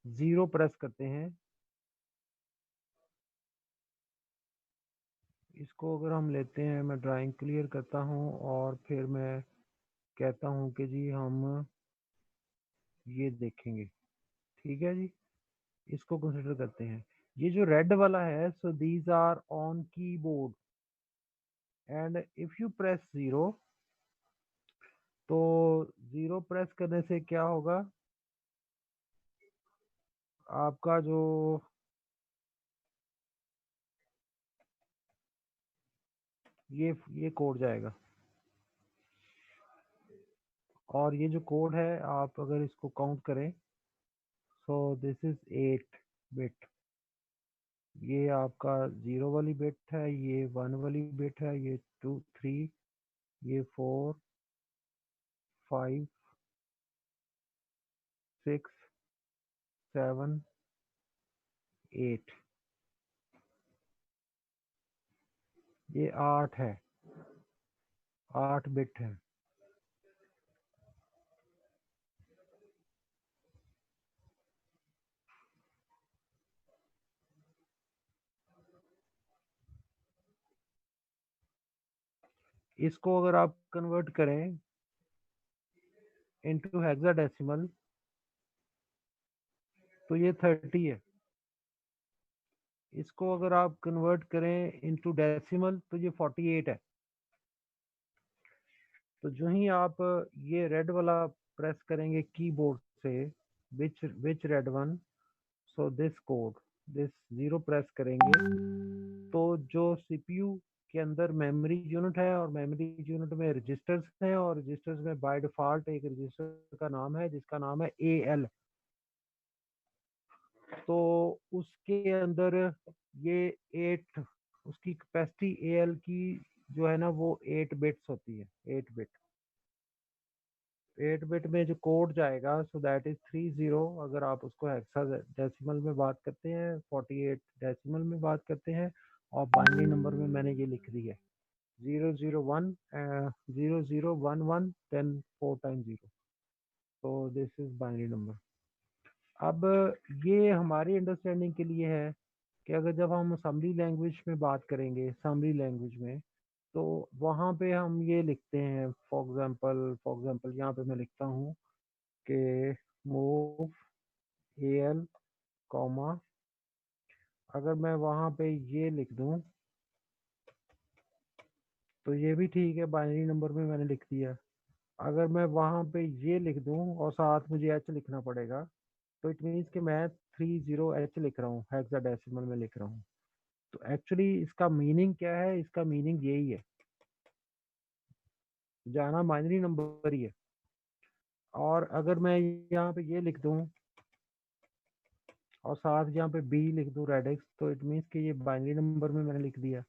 0 प्रेस करते हैं, इसको अगर हम लेते हैं, मैं ड्राइंग क्लियर करता हूँ और फिर मैं कहता हूँ कि जी हम ये देखेंगे, ठीक है जी। इसको कंसिडर करते हैं, ये जो रेड वाला है, so these are on keyboard and if you press 0, तो 0 प्रेस करने से क्या होगा, आपका जो ये कोड जाएगा। और ये जो कोड है, आप अगर इसको काउंट करें, सो दिस इज 8 बिट। ये आपका 0 वाली बिट है, ये 1 वाली बिट है, ये 2 3, ये 4 5 6 7 8, ये 8 है, 8 बिट है। इसको अगर आप कन्वर्ट करें इनटू हेक्साडेसिमल तो ये 30 है। इसको अगर आप कन्वर्ट करें इनटू डेसिमल तो ये 48 है। तो जो ही आप ये रेड वाला प्रेस करेंगे कीबोर्ड से, which red one, so this code, this 0 press करेंगे, तो जो सीपीयू के अंदर मेमोरी यूनिट है और मेमोरी यूनिट में रजिस्टर्स हैं और रजिस्टर्स में बाय डिफॉल्ट एक रजिस्टर का नाम है जिसका नाम है AL। तो उसके अंदर ये 8, उसकी कैपेसिटी AL की जो है ना वो 8 बिट्स होती है, 8 बिट। 8 बिट में जो कोड जाएगा, सो दैट इज 30। अगर आप उसको हेक्साडेसिमल में बात करते हैं, 48 डेसिमल में बात करते हैं, और बाइनरी नंबर में मैंने ये लिख दी है 001 0011 10 4 टाइम 0। तो दिस इज बाइनरी नंबर। अब ये हमारी अंडरस्टैंडिंग के लिए है कि अगर जब हम असम्बली लैंग्वेज में बात करेंगे, असम्बली लैंग्वेज में, तो वहाँ पे हम ये लिखते हैं, फॉर एग्जांपल यहाँ पे मैं लिखता हूँ कि मूव एल कॉमा, अगर मैं वहाँ पे ये लिख दूँ तो ये भी ठीक है, बाइनरी नंबर में मैंने लिख दिया। अगर मैं वहाँ पे ये लिख दूँ और साथ मुझे एच लिखना पड़ेगा, तो इट मीन्स कि मैं 30H लिख रहा हूँ, हेक्साडेसिमल में लिख रहा हूँ। तो एक्चुअली इसका मीनिंग क्या है? इसका मीनिंग यही है, जाना बाइनरी नंबर ही है। और अगर मैं यहाँ पे ये लिख दूँ और साथ यहाँ पे बी लिख दूँ रेडिक्स, तो इट मीन्स कि ये बाइनरी नंबर में मैंने लिख दिया।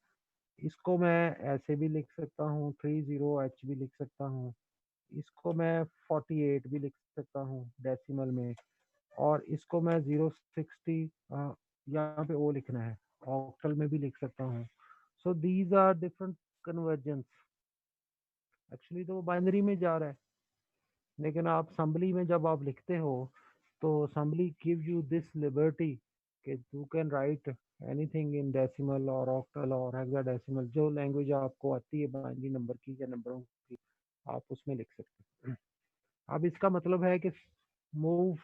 इसको मैं ऐसे भी लिख सकता हूँ, 30H भी लिख सकता हूँ, इसको मैं 48 भी लिख सकता हूँ डेसिमल में, और इसको मैं 060 यहाँ पे ओ लिखना है, ऑक्टल में भी लिख सकता हूँ। So these are different convergence. Actually तो बाइनरी में जा रहा है, लेकिन आप असम्बली में जब आप लिखते हो तो assembly give you this liberty कि you can write anything in decimal और ऑक्टल और हेक्साडेसिमल, जो लैंग्वेज आपको आती है बाइनरी नंबर की या नंबरों की, आप उसमें लिख सकते हैं। अब इसका मतलब है कि मूव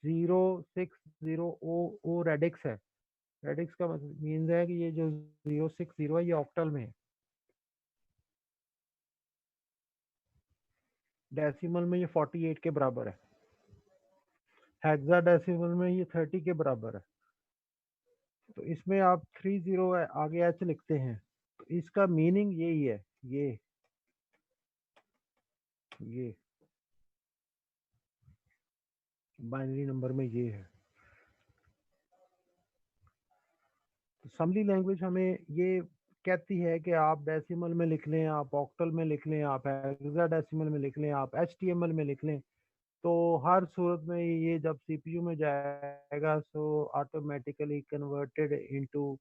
060 ओ रेडिक्स है। रेडिक्स का मतलब मीन्स है कि ये जो 060 है ये ऑक्टल में है, डेसिमल में ये 48 के बराबर है, हेक्साडेसिमल में ये 30 के बराबर है। तो इसमें आप 30 आगे एच लिखते हैं, तो इसका मीनिंग यही है, ये बाइनरी नंबर में ये है। तो असम्बली लैंग्वेज हमें ये कहती है कि आप डेसिमल में लिख लें, आप ऑक्टल में लिख लें, आप हेक्साडेसिमल में लिख लें, आप एचटीएमएल में लिख लें, तो हर सूरत में ये जब सीपीयू में जाएगा so automatically converted into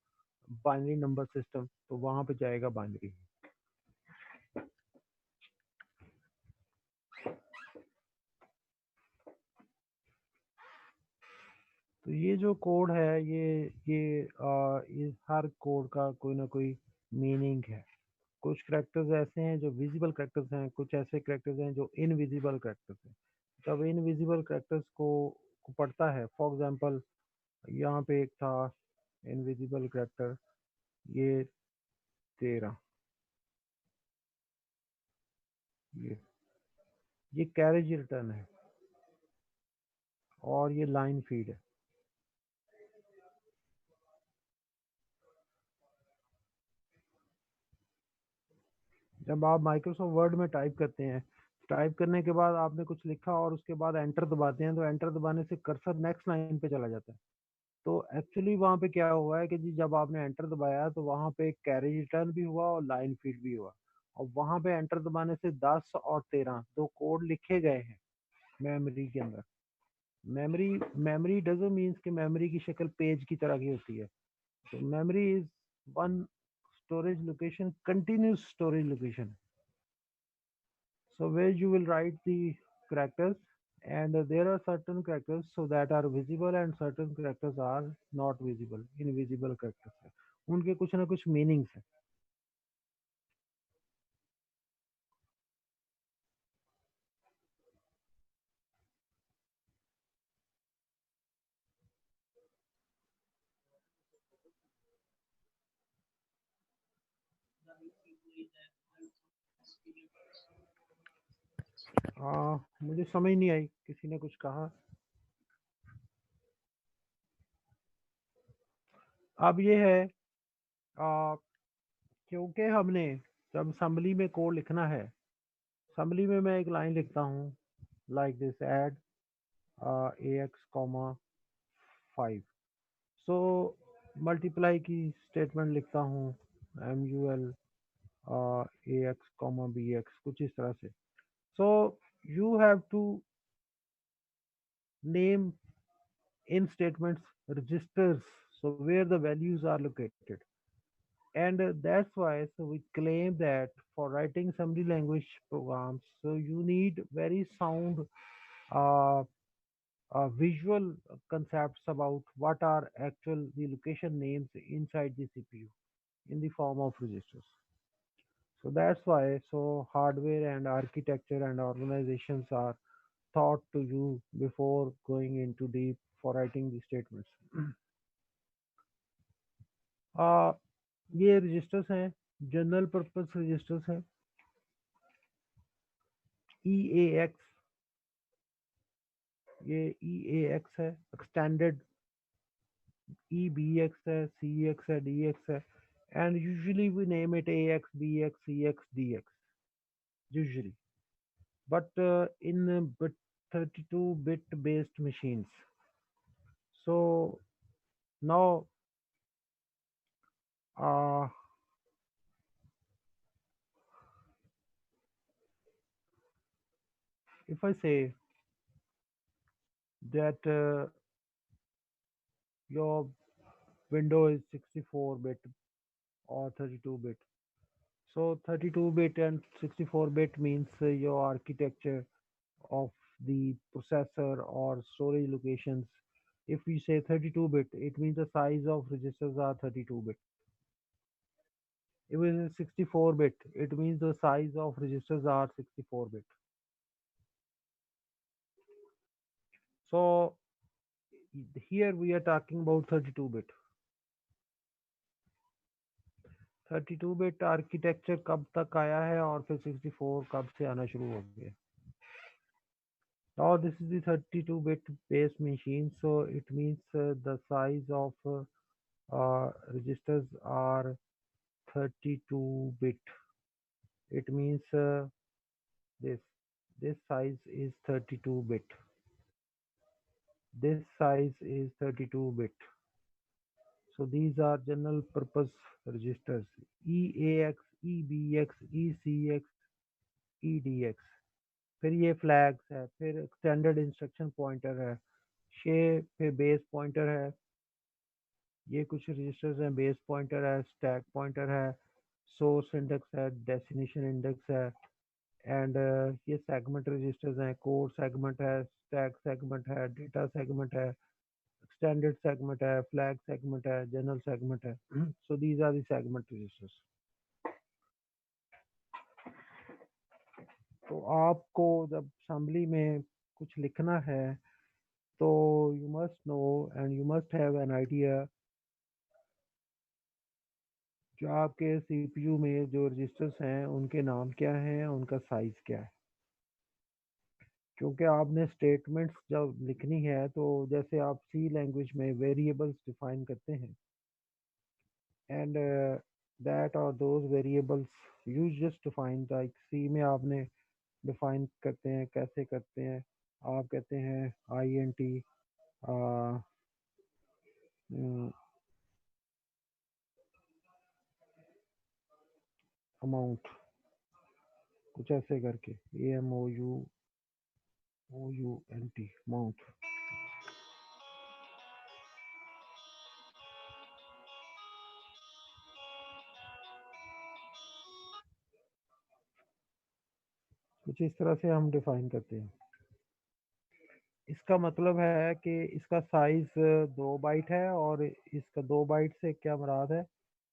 binary number system, तो वहां पे जाएगा बाइनरी। तो ये जो कोड है इस हर कोड का कोई ना कोई मीनिंग है। कुछ करेक्टर्स ऐसे हैं जो विजिबल करेक्टर्स हैं, कुछ ऐसे करेक्टर्स हैं जो इनविजिबल करेक्टर्स हैं। जब इनविजिबल करेक्टर्स को पढ़ता है, फॉर एग्जांपल यहाँ पे एक था इनविजिबल करेक्टर, ये 13, ये ये कैरेज रिटर्न है और ये लाइन फीड है। जब आप माइक्रोसॉफ्ट वर्ड में टाइप करते हैं, टाइप करने के बाद आपने कुछ लिखा और उसके बाद एंटर दबाते हैं, तो एंटर दबाने से कर्सर नेक्स्ट लाइन पे चला जाता है। तो एक्चुअली वहाँ पे क्या हुआ है कि जी जब आपने एंटर दबाया तो वहाँ पे कैरेज रिटर्न भी हुआ और लाइन फीड भी हुआ, और वहाँ पे एंटर दबाने से 10 और 13 दो कोड लिखे गए हैं मेमोरी के अंदर। मेमोरी मेमोरी डजंट मीन्स कि मेमोरी की शक्ल पेज की तरह की होती है। तो memory is one storage location, continuous storage location. So where you will write the characters, and there are certain characters so that are visible and certain characters are not visible, invisible characters है, उनके कुछ ना कुछ meanings है। मुझे समझ नहीं आई, किसी ने कुछ कहा। अब ये है क्योंकि हमने जब असम्बली में कोड लिखना है, असम्बली में मैं एक लाइन लिखता हूँ like this, add ax comma 5, so multiply की स्टेटमेंट लिखता हूँ mul ax comma bx, कुछ इस तरह से। So you have to name in statements registers, so where the values are located, and that's why so we claim that for writing assembly language programs, so you need very sound uh, visual concepts about what are actual the location names inside the CPU in the form of registers. So that's why hardware and architecture and organizations are taught to you before going into deep for writing the statements. uh, ये registers हैं, general purpose registers हैं, EAX, ये EAX है, extended EBX है, CX है, DX है, and usually we name it AX, BX, CX, DX usually, but in 32-bit based machines. So now uh, if I say that your window is 64-bit or 32-bit, so 32-bit and 64-bit means your architecture of the processor or storage locations. If we say 32-bit, it means the size of registers are 32-bit. If it is 64-bit, it means the size of registers are 64-bit. So here we are talking about 32-bit. 32-bit architecture कब तक आया है और फिर 64 कब से आना शुरू हो गया. Now this is the 32-bit base machine, so it means the size of registers are 32-bit. It means this size is 32-bit. This size is 32-bit. So these are general purpose registers: EAX, EBX, ECX, EDX. फिर ये flags है, फिर extended instruction pointer है, फिर base pointer है, ये कुछ registers हैं, बेस पॉइंटर है, स्टैक पॉइंटर है, सोर्स इंडेक्स है, डेस्टिनेशन इंडेक्स है, एंड ये सेगमेंट रजिस्टर्स हैं, कोड सेगमेंट है, स्टैक सेगमेंट है, डेटा सेगमेंट है, एक्सटेंडेड सेगमेंट है, फ्लैग सेगमेंट है, जनरल सेगमेंट है. So these are the segment registers. तो आपको जब असेंबली में कुछ लिखना है तो you must know and you must have an idea जो आपके सीपीयू में जो रजिस्टर्स हैं उनके नाम क्या हैं, उनका साइज क्या है. क्योंकि आपने स्टेटमेंट्स जब लिखनी है तो जैसे आप सी लैंग्वेज में वेरिएबल्स डिफाइन करते हैं, and that are those variables you just define, like C में आपने डिफाइन करते हैं, कैसे करते हैं, आप कहते हैं INT अमाउंट, कुछ ऐसे करके AMOUNT अमाउंट. कुछ इस तरह से हम डिफाइन करते हैं. इसका मतलब है कि इसका साइज 2 बाइट है, और इसका 2 बाइट से क्या मुराद है,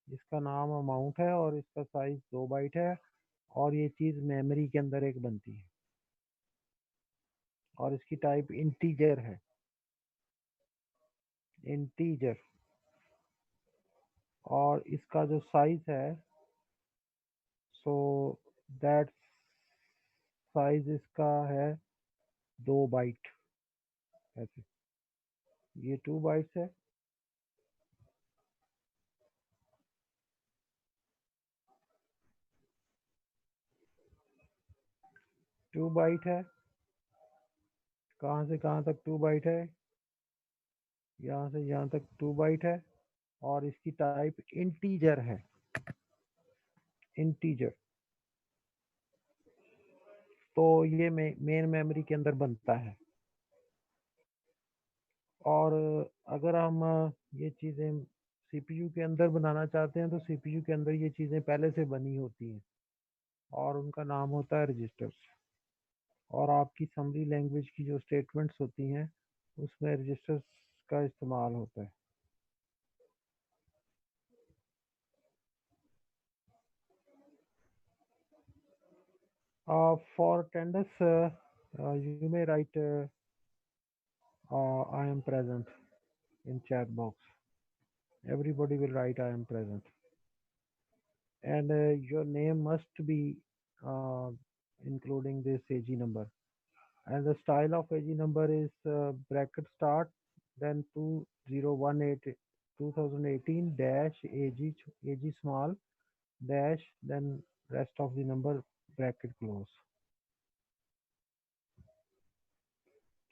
इसका नाम अमाउंट है और इसका साइज 2 बाइट है, और ये चीज़ मेमोरी के अंदर एक बनती है, और इसकी टाइप इंटीजर है, इंटीजर. और इसका जो साइज है, सो दैट साइज इसका है 2 बाइट. ऐसे ये 2 बाइट्स है, टू बाइट है. कहाँ से कहाँ तक 2 बाइट है, यहाँ से यहाँ तक 2 बाइट है, और इसकी टाइप इंटीजर है, इंटीजर. तो ये मेन मेमोरी के अंदर बनता है. और अगर हम ये चीज़ें सीपीयू के अंदर बनाना चाहते हैं तो सीपीयू के अंदर ये चीज़ें पहले से बनी होती हैं और उनका नाम होता है रजिस्टर्स. और आपकी समरी लैंग्वेज की जो स्टेटमेंट्स होती हैं उसमें रजिस्टर्स का इस्तेमाल होता है। For attendance, you may write I am present in chat box. Everybody will write I am present. And your name must be uh, including this AG number. And the style of AG number is bracket start, then 2018 2018 dash AG small dash, then rest of the number bracket close.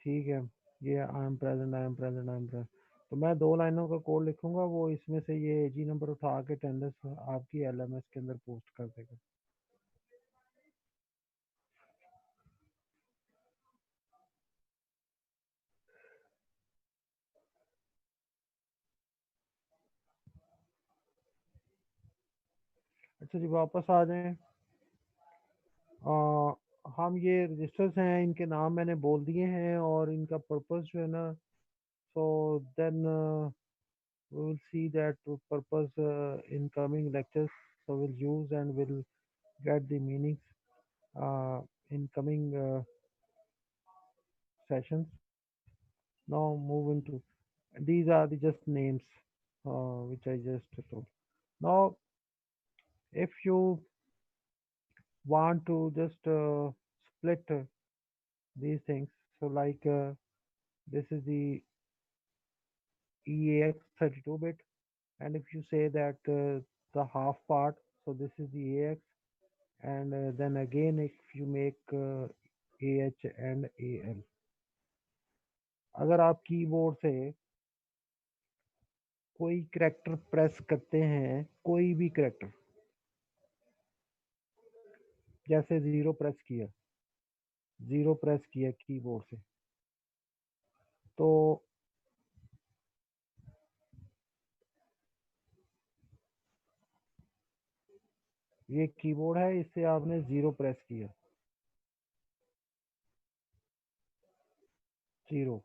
ठीक है, ये I am present. तो मैं 2 लाइनों का code लिखूंगा, वो इसमें से ये एजी नंबर उठा के अटेंडेंस आपकी एलएमएस के अंदर पोस्ट कर देगा। अच्छा जी, वापस आ जाएं। हम ये रजिस्टर्स हैं, इनके नाम मैंने बोल दिए हैं और इनका पर्पस जो है ना, so then we will see that purpose in coming lectures, so we'll use and we'll get the meanings in coming sessions. Now move into, these are the just names which I just told. Now if you want to just split these things, so like this is the EAX 32-bit, and if you say that the half part, so this is the AX, and then again if you make AH and AL, अगर आप keyboard से कोई character press करते हैं, कोई भी character, जैसे zero press किया कीबोर्ड से, तो ये कीबोर्ड है, इससे आपने 0 प्रेस किया, 0,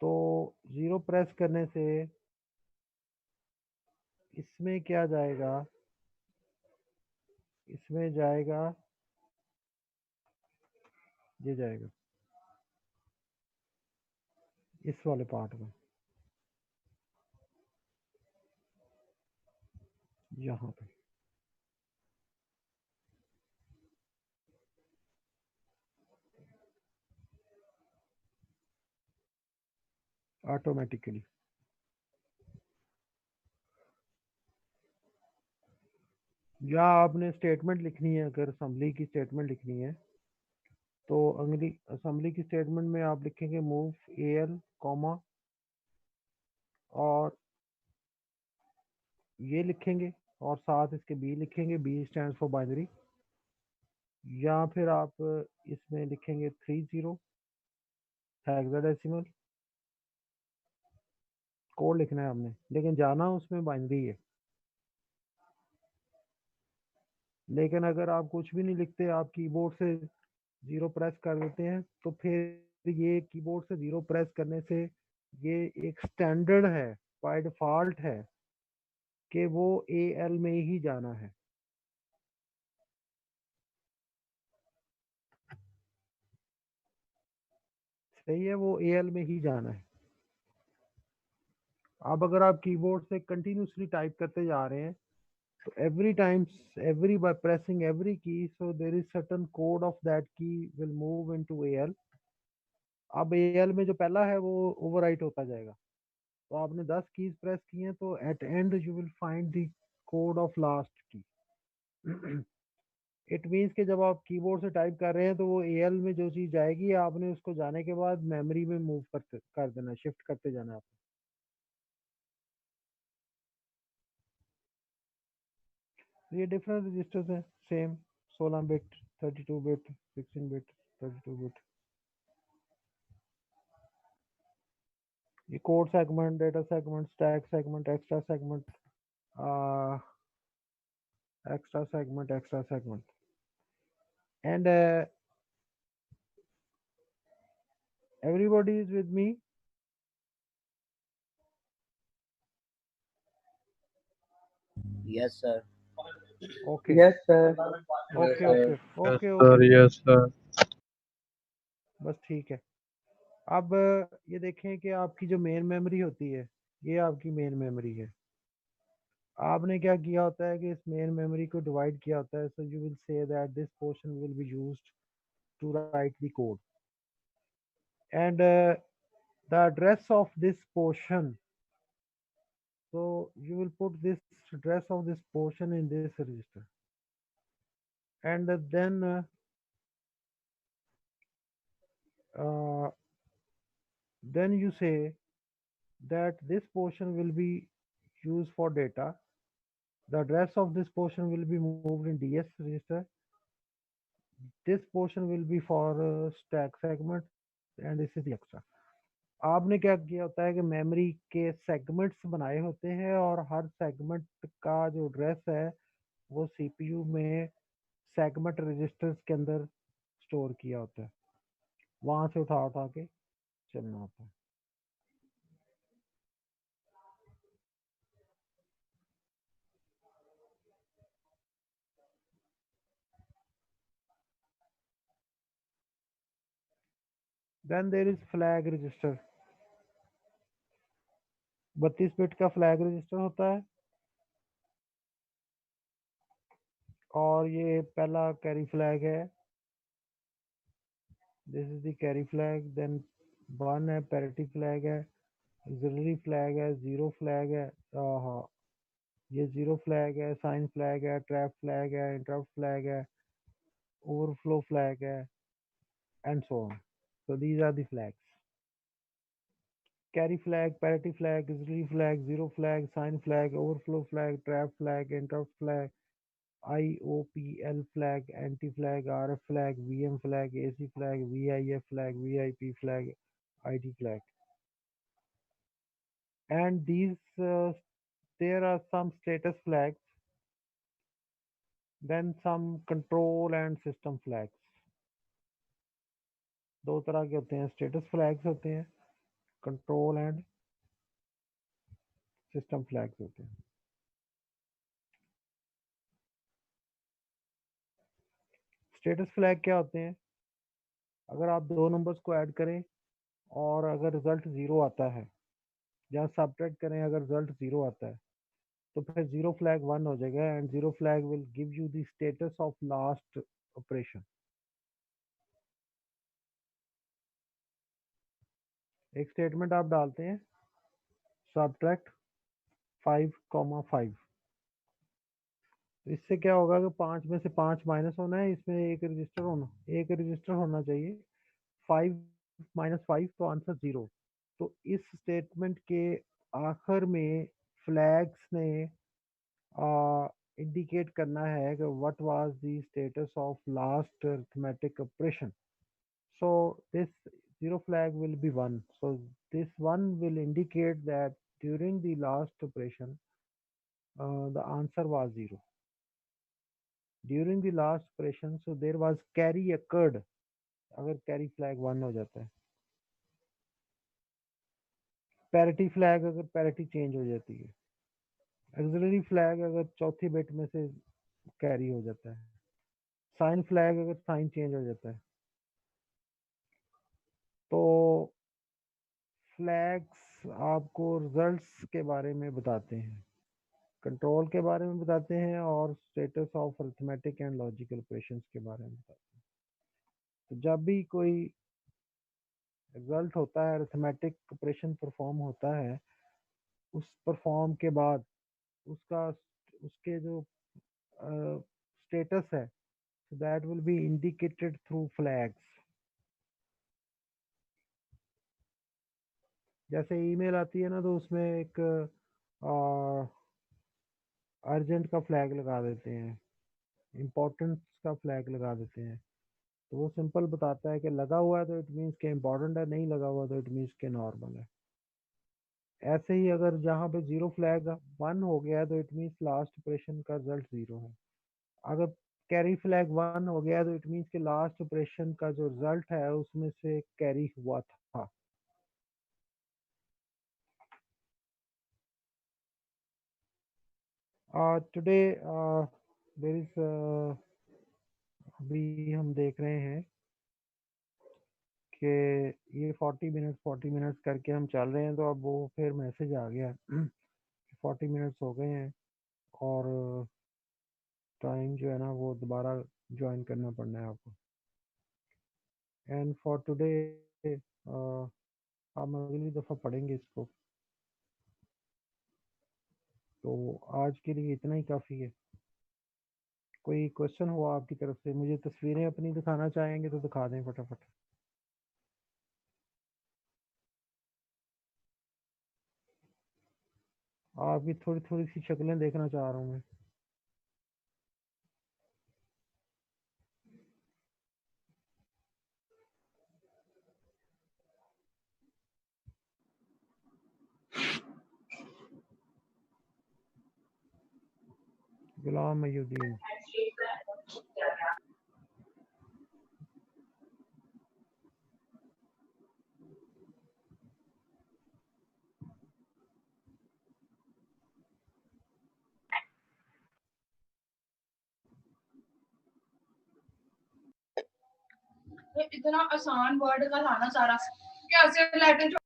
तो 0 प्रेस करने से इसमें क्या जाएगा, इसमें जाएगा, ये जाएगा इस वाले पार्ट में, यहाँ पे ऑटोमेटिकली। या आपने स्टेटमेंट लिखनी है, अगर असेंबली की स्टेटमेंट लिखनी है, तो अगली असेंबली की स्टेटमेंट में आप लिखेंगे मूव AL कॉमा, और ये लिखेंगे और साथ इसके B लिखेंगे, B स्टैंड्स फॉर बाइनरी, या फिर आप इसमें लिखेंगे 30 हेक्साडेसिमल कोड लिखना है आपने, लेकिन जाना उसमें बाइनरी है। लेकिन अगर आप कुछ भी नहीं लिखते, आप कीबोर्ड से 0 प्रेस कर देते हैं, तो फिर ये कीबोर्ड से 0 प्रेस करने से ये एक स्टैंडर्ड है, बाय डिफॉल्ट है कि वो AL में ही जाना है। सही है, वो AL में ही जाना है। अब अगर आप कीबोर्ड से कंटिन्यूसली टाइप करते जा रहे हैं, तो every by pressing every key, so there is certain code of that key will move into AL। अब AL में जो पहला है वो ओवरराइट होता जाएगा, तो आपने 10 कीज प्रेस की हैं, तो at end you will find the code of last key. It means कि जब आप कीबोर्ड से टाइप कर रहे हैं, तो वो AL में जो चीज़ जाएगी, आपने उसको जाने के बाद मेमोरी में मूव कर देना, शिफ्ट करते जाना आपने। ये डिफरेंट रजिस्टर्स हैं, same 16 bit, 32 bit, 16 bit, 32 bit. ये code segment, data segment, stack segment, extra segment, extra segment, and Everybody is with me? Yes, sir. Okay. Yes, sir. Okay, sir. okay, Yes, okay, sir. okay. Yes, sir. बस ठीक है। अब ये देखें कि आपकी जो मेन मेमोरी होती है, ये आपकी मेन मेमोरी है। आपने क्या किया होता है कि इस मेन मेमोरी को डिवाइड किया होता है। So you will see that this portion will be used to write the code and the address of this portion, so you will put this address of this portion in this register, and uh, then you say that this portion will be used for data. The address of this portion will be moved in DS register. This portion will be for stack segment, and this is the extra. आपने क्या किया होता है कि memory के segments बनाए होते हैं और हर सेगमेंट का जो एड्रेस है वो सीपीयू में सेगमेंट रजिस्टर्स के अंदर स्टोर किया होता है, वहां से उठा उठा के चलना होता है। Then there is flag register. 32 bit का फ्लैग रजिस्टर होता है और ये पहला कैरी फ्लैग है। This is the carry flag. Then 1 है, पैरिटी फ्लैग है, ऑक्सिलरी फ्लैग है, जीरो फ्लैग है, हाँ ये जीरो फ्लैग है, साइन फ्लैग है, ट्रैप फ्लैग है, इंटरप्ट फ्लैग है, ओवरफ्लो फ्लैग है, and so on. So these are the flags: carry flag, parity flag, auxiliary flag, zero flag, sign flag, overflow flag, trap flag, interrupt flag, IOPL flag, anti flag, RF flag, VM flag, AC flag, VIF flag, VIP flag, ID flag. And these there are some status flags, then some control and system flags. दो तरह के होते हैं, status flags होते हैं, control and system flags होते हैं। Status flag क्या होते हैं? अगर आप दो नंबर्स को ऐड करें और अगर रिजल्ट ज़ीरो आता है या सब्ट्रैक्ट करें अगर रिजल्ट ज़ीरो आता है तो फिर ज़ीरो फ्लैग 1 हो जाएगा and zero flag will give you the status of last operation. एक स्टेटमेंट आप डालते हैं सब्ट्रैक्ट 5,5। इससे क्या होगा कि 5 में से 5 माइनस होना है, इसमें एक रजिस्टर होना चाहिए। 5 माइनस 5 तो आंसर 0। तो इस स्टेटमेंट के आखिर में फ्लैग्स ने इंडिकेट करना है कि what was the status of last arithmetic operation. So this zero flag will be 1. So this 1 will indicate that during the last operation the answer was 0. During the last operation, so there was carry occurred. अगर carry flag 1 हो जाता है, parity flag अगर parity change हो जाती है, auxiliary flag अगर चौथी बिट में से कैरी हो जाता है, साइन फ्लैग अगर साइन चेंज हो जाता है। तो फ्लैग्स आपको रिजल्ट्स के बारे में बताते हैं, कंट्रोल के बारे में बताते हैं और status of arithmetic and logical operations के बारे में बताते हैं। तो जब भी कोई रिजल्ट होता है, अरिथमेटिक ऑपरेशन परफॉर्म होता है, उस परफॉर्म के बाद उसका उसके जो स्टेटस है that will be indicated through flags. जैसे ईमेल आती है ना तो उसमें एक अर्जेंट का फ्लैग लगा देते हैं, इम्पोर्टेंस का फ्लैग लगा देते हैं। तो वो सिंपल बताता है कि लगा हुआ है तो इट मीन्स के इम्पोर्टेंट है, नहीं लगा हुआ तो इट मीन्स के नॉर्मल है। ऐसे ही अगर जहाँ पे जीरो फ्लैग 1 हो गया है तो इट मीन्स लास्ट ऑपरेशन का रिजल्ट 0 है। अगर कैरी फ्लैग 1 हो गया तो इट मीन्स कि लास्ट ऑपरेशन का जो रिजल्ट है उसमें से कैरी हुआ था। टुडे देयर इज अभी हम देख रहे हैं कि ये 40 मिनट्स करके हम चल रहे हैं, तो अब वो फिर मैसेज आ गया 40 मिनट्स हो गए हैं और टाइम जो है ना वो दोबारा ज्वाइन करना पड़ना है आपको। एंड फॉर टुडे हम अगली दफ़ा पढ़ेंगे इसको, तो आज के लिए इतना ही काफ़ी है। कोई क्वेश्चन हुआ आपकी तरफ से? मुझे तस्वीरें अपनी दिखाना चाहेंगे तो दिखा दें फटाफट। आपकी थोड़ी थोड़ी सी शक्लें देखना चाह रहा हूँ मैं। गुलाम मयूद्दीन, इतना आसान वर्ड का था ना सारा, कैसे लेटर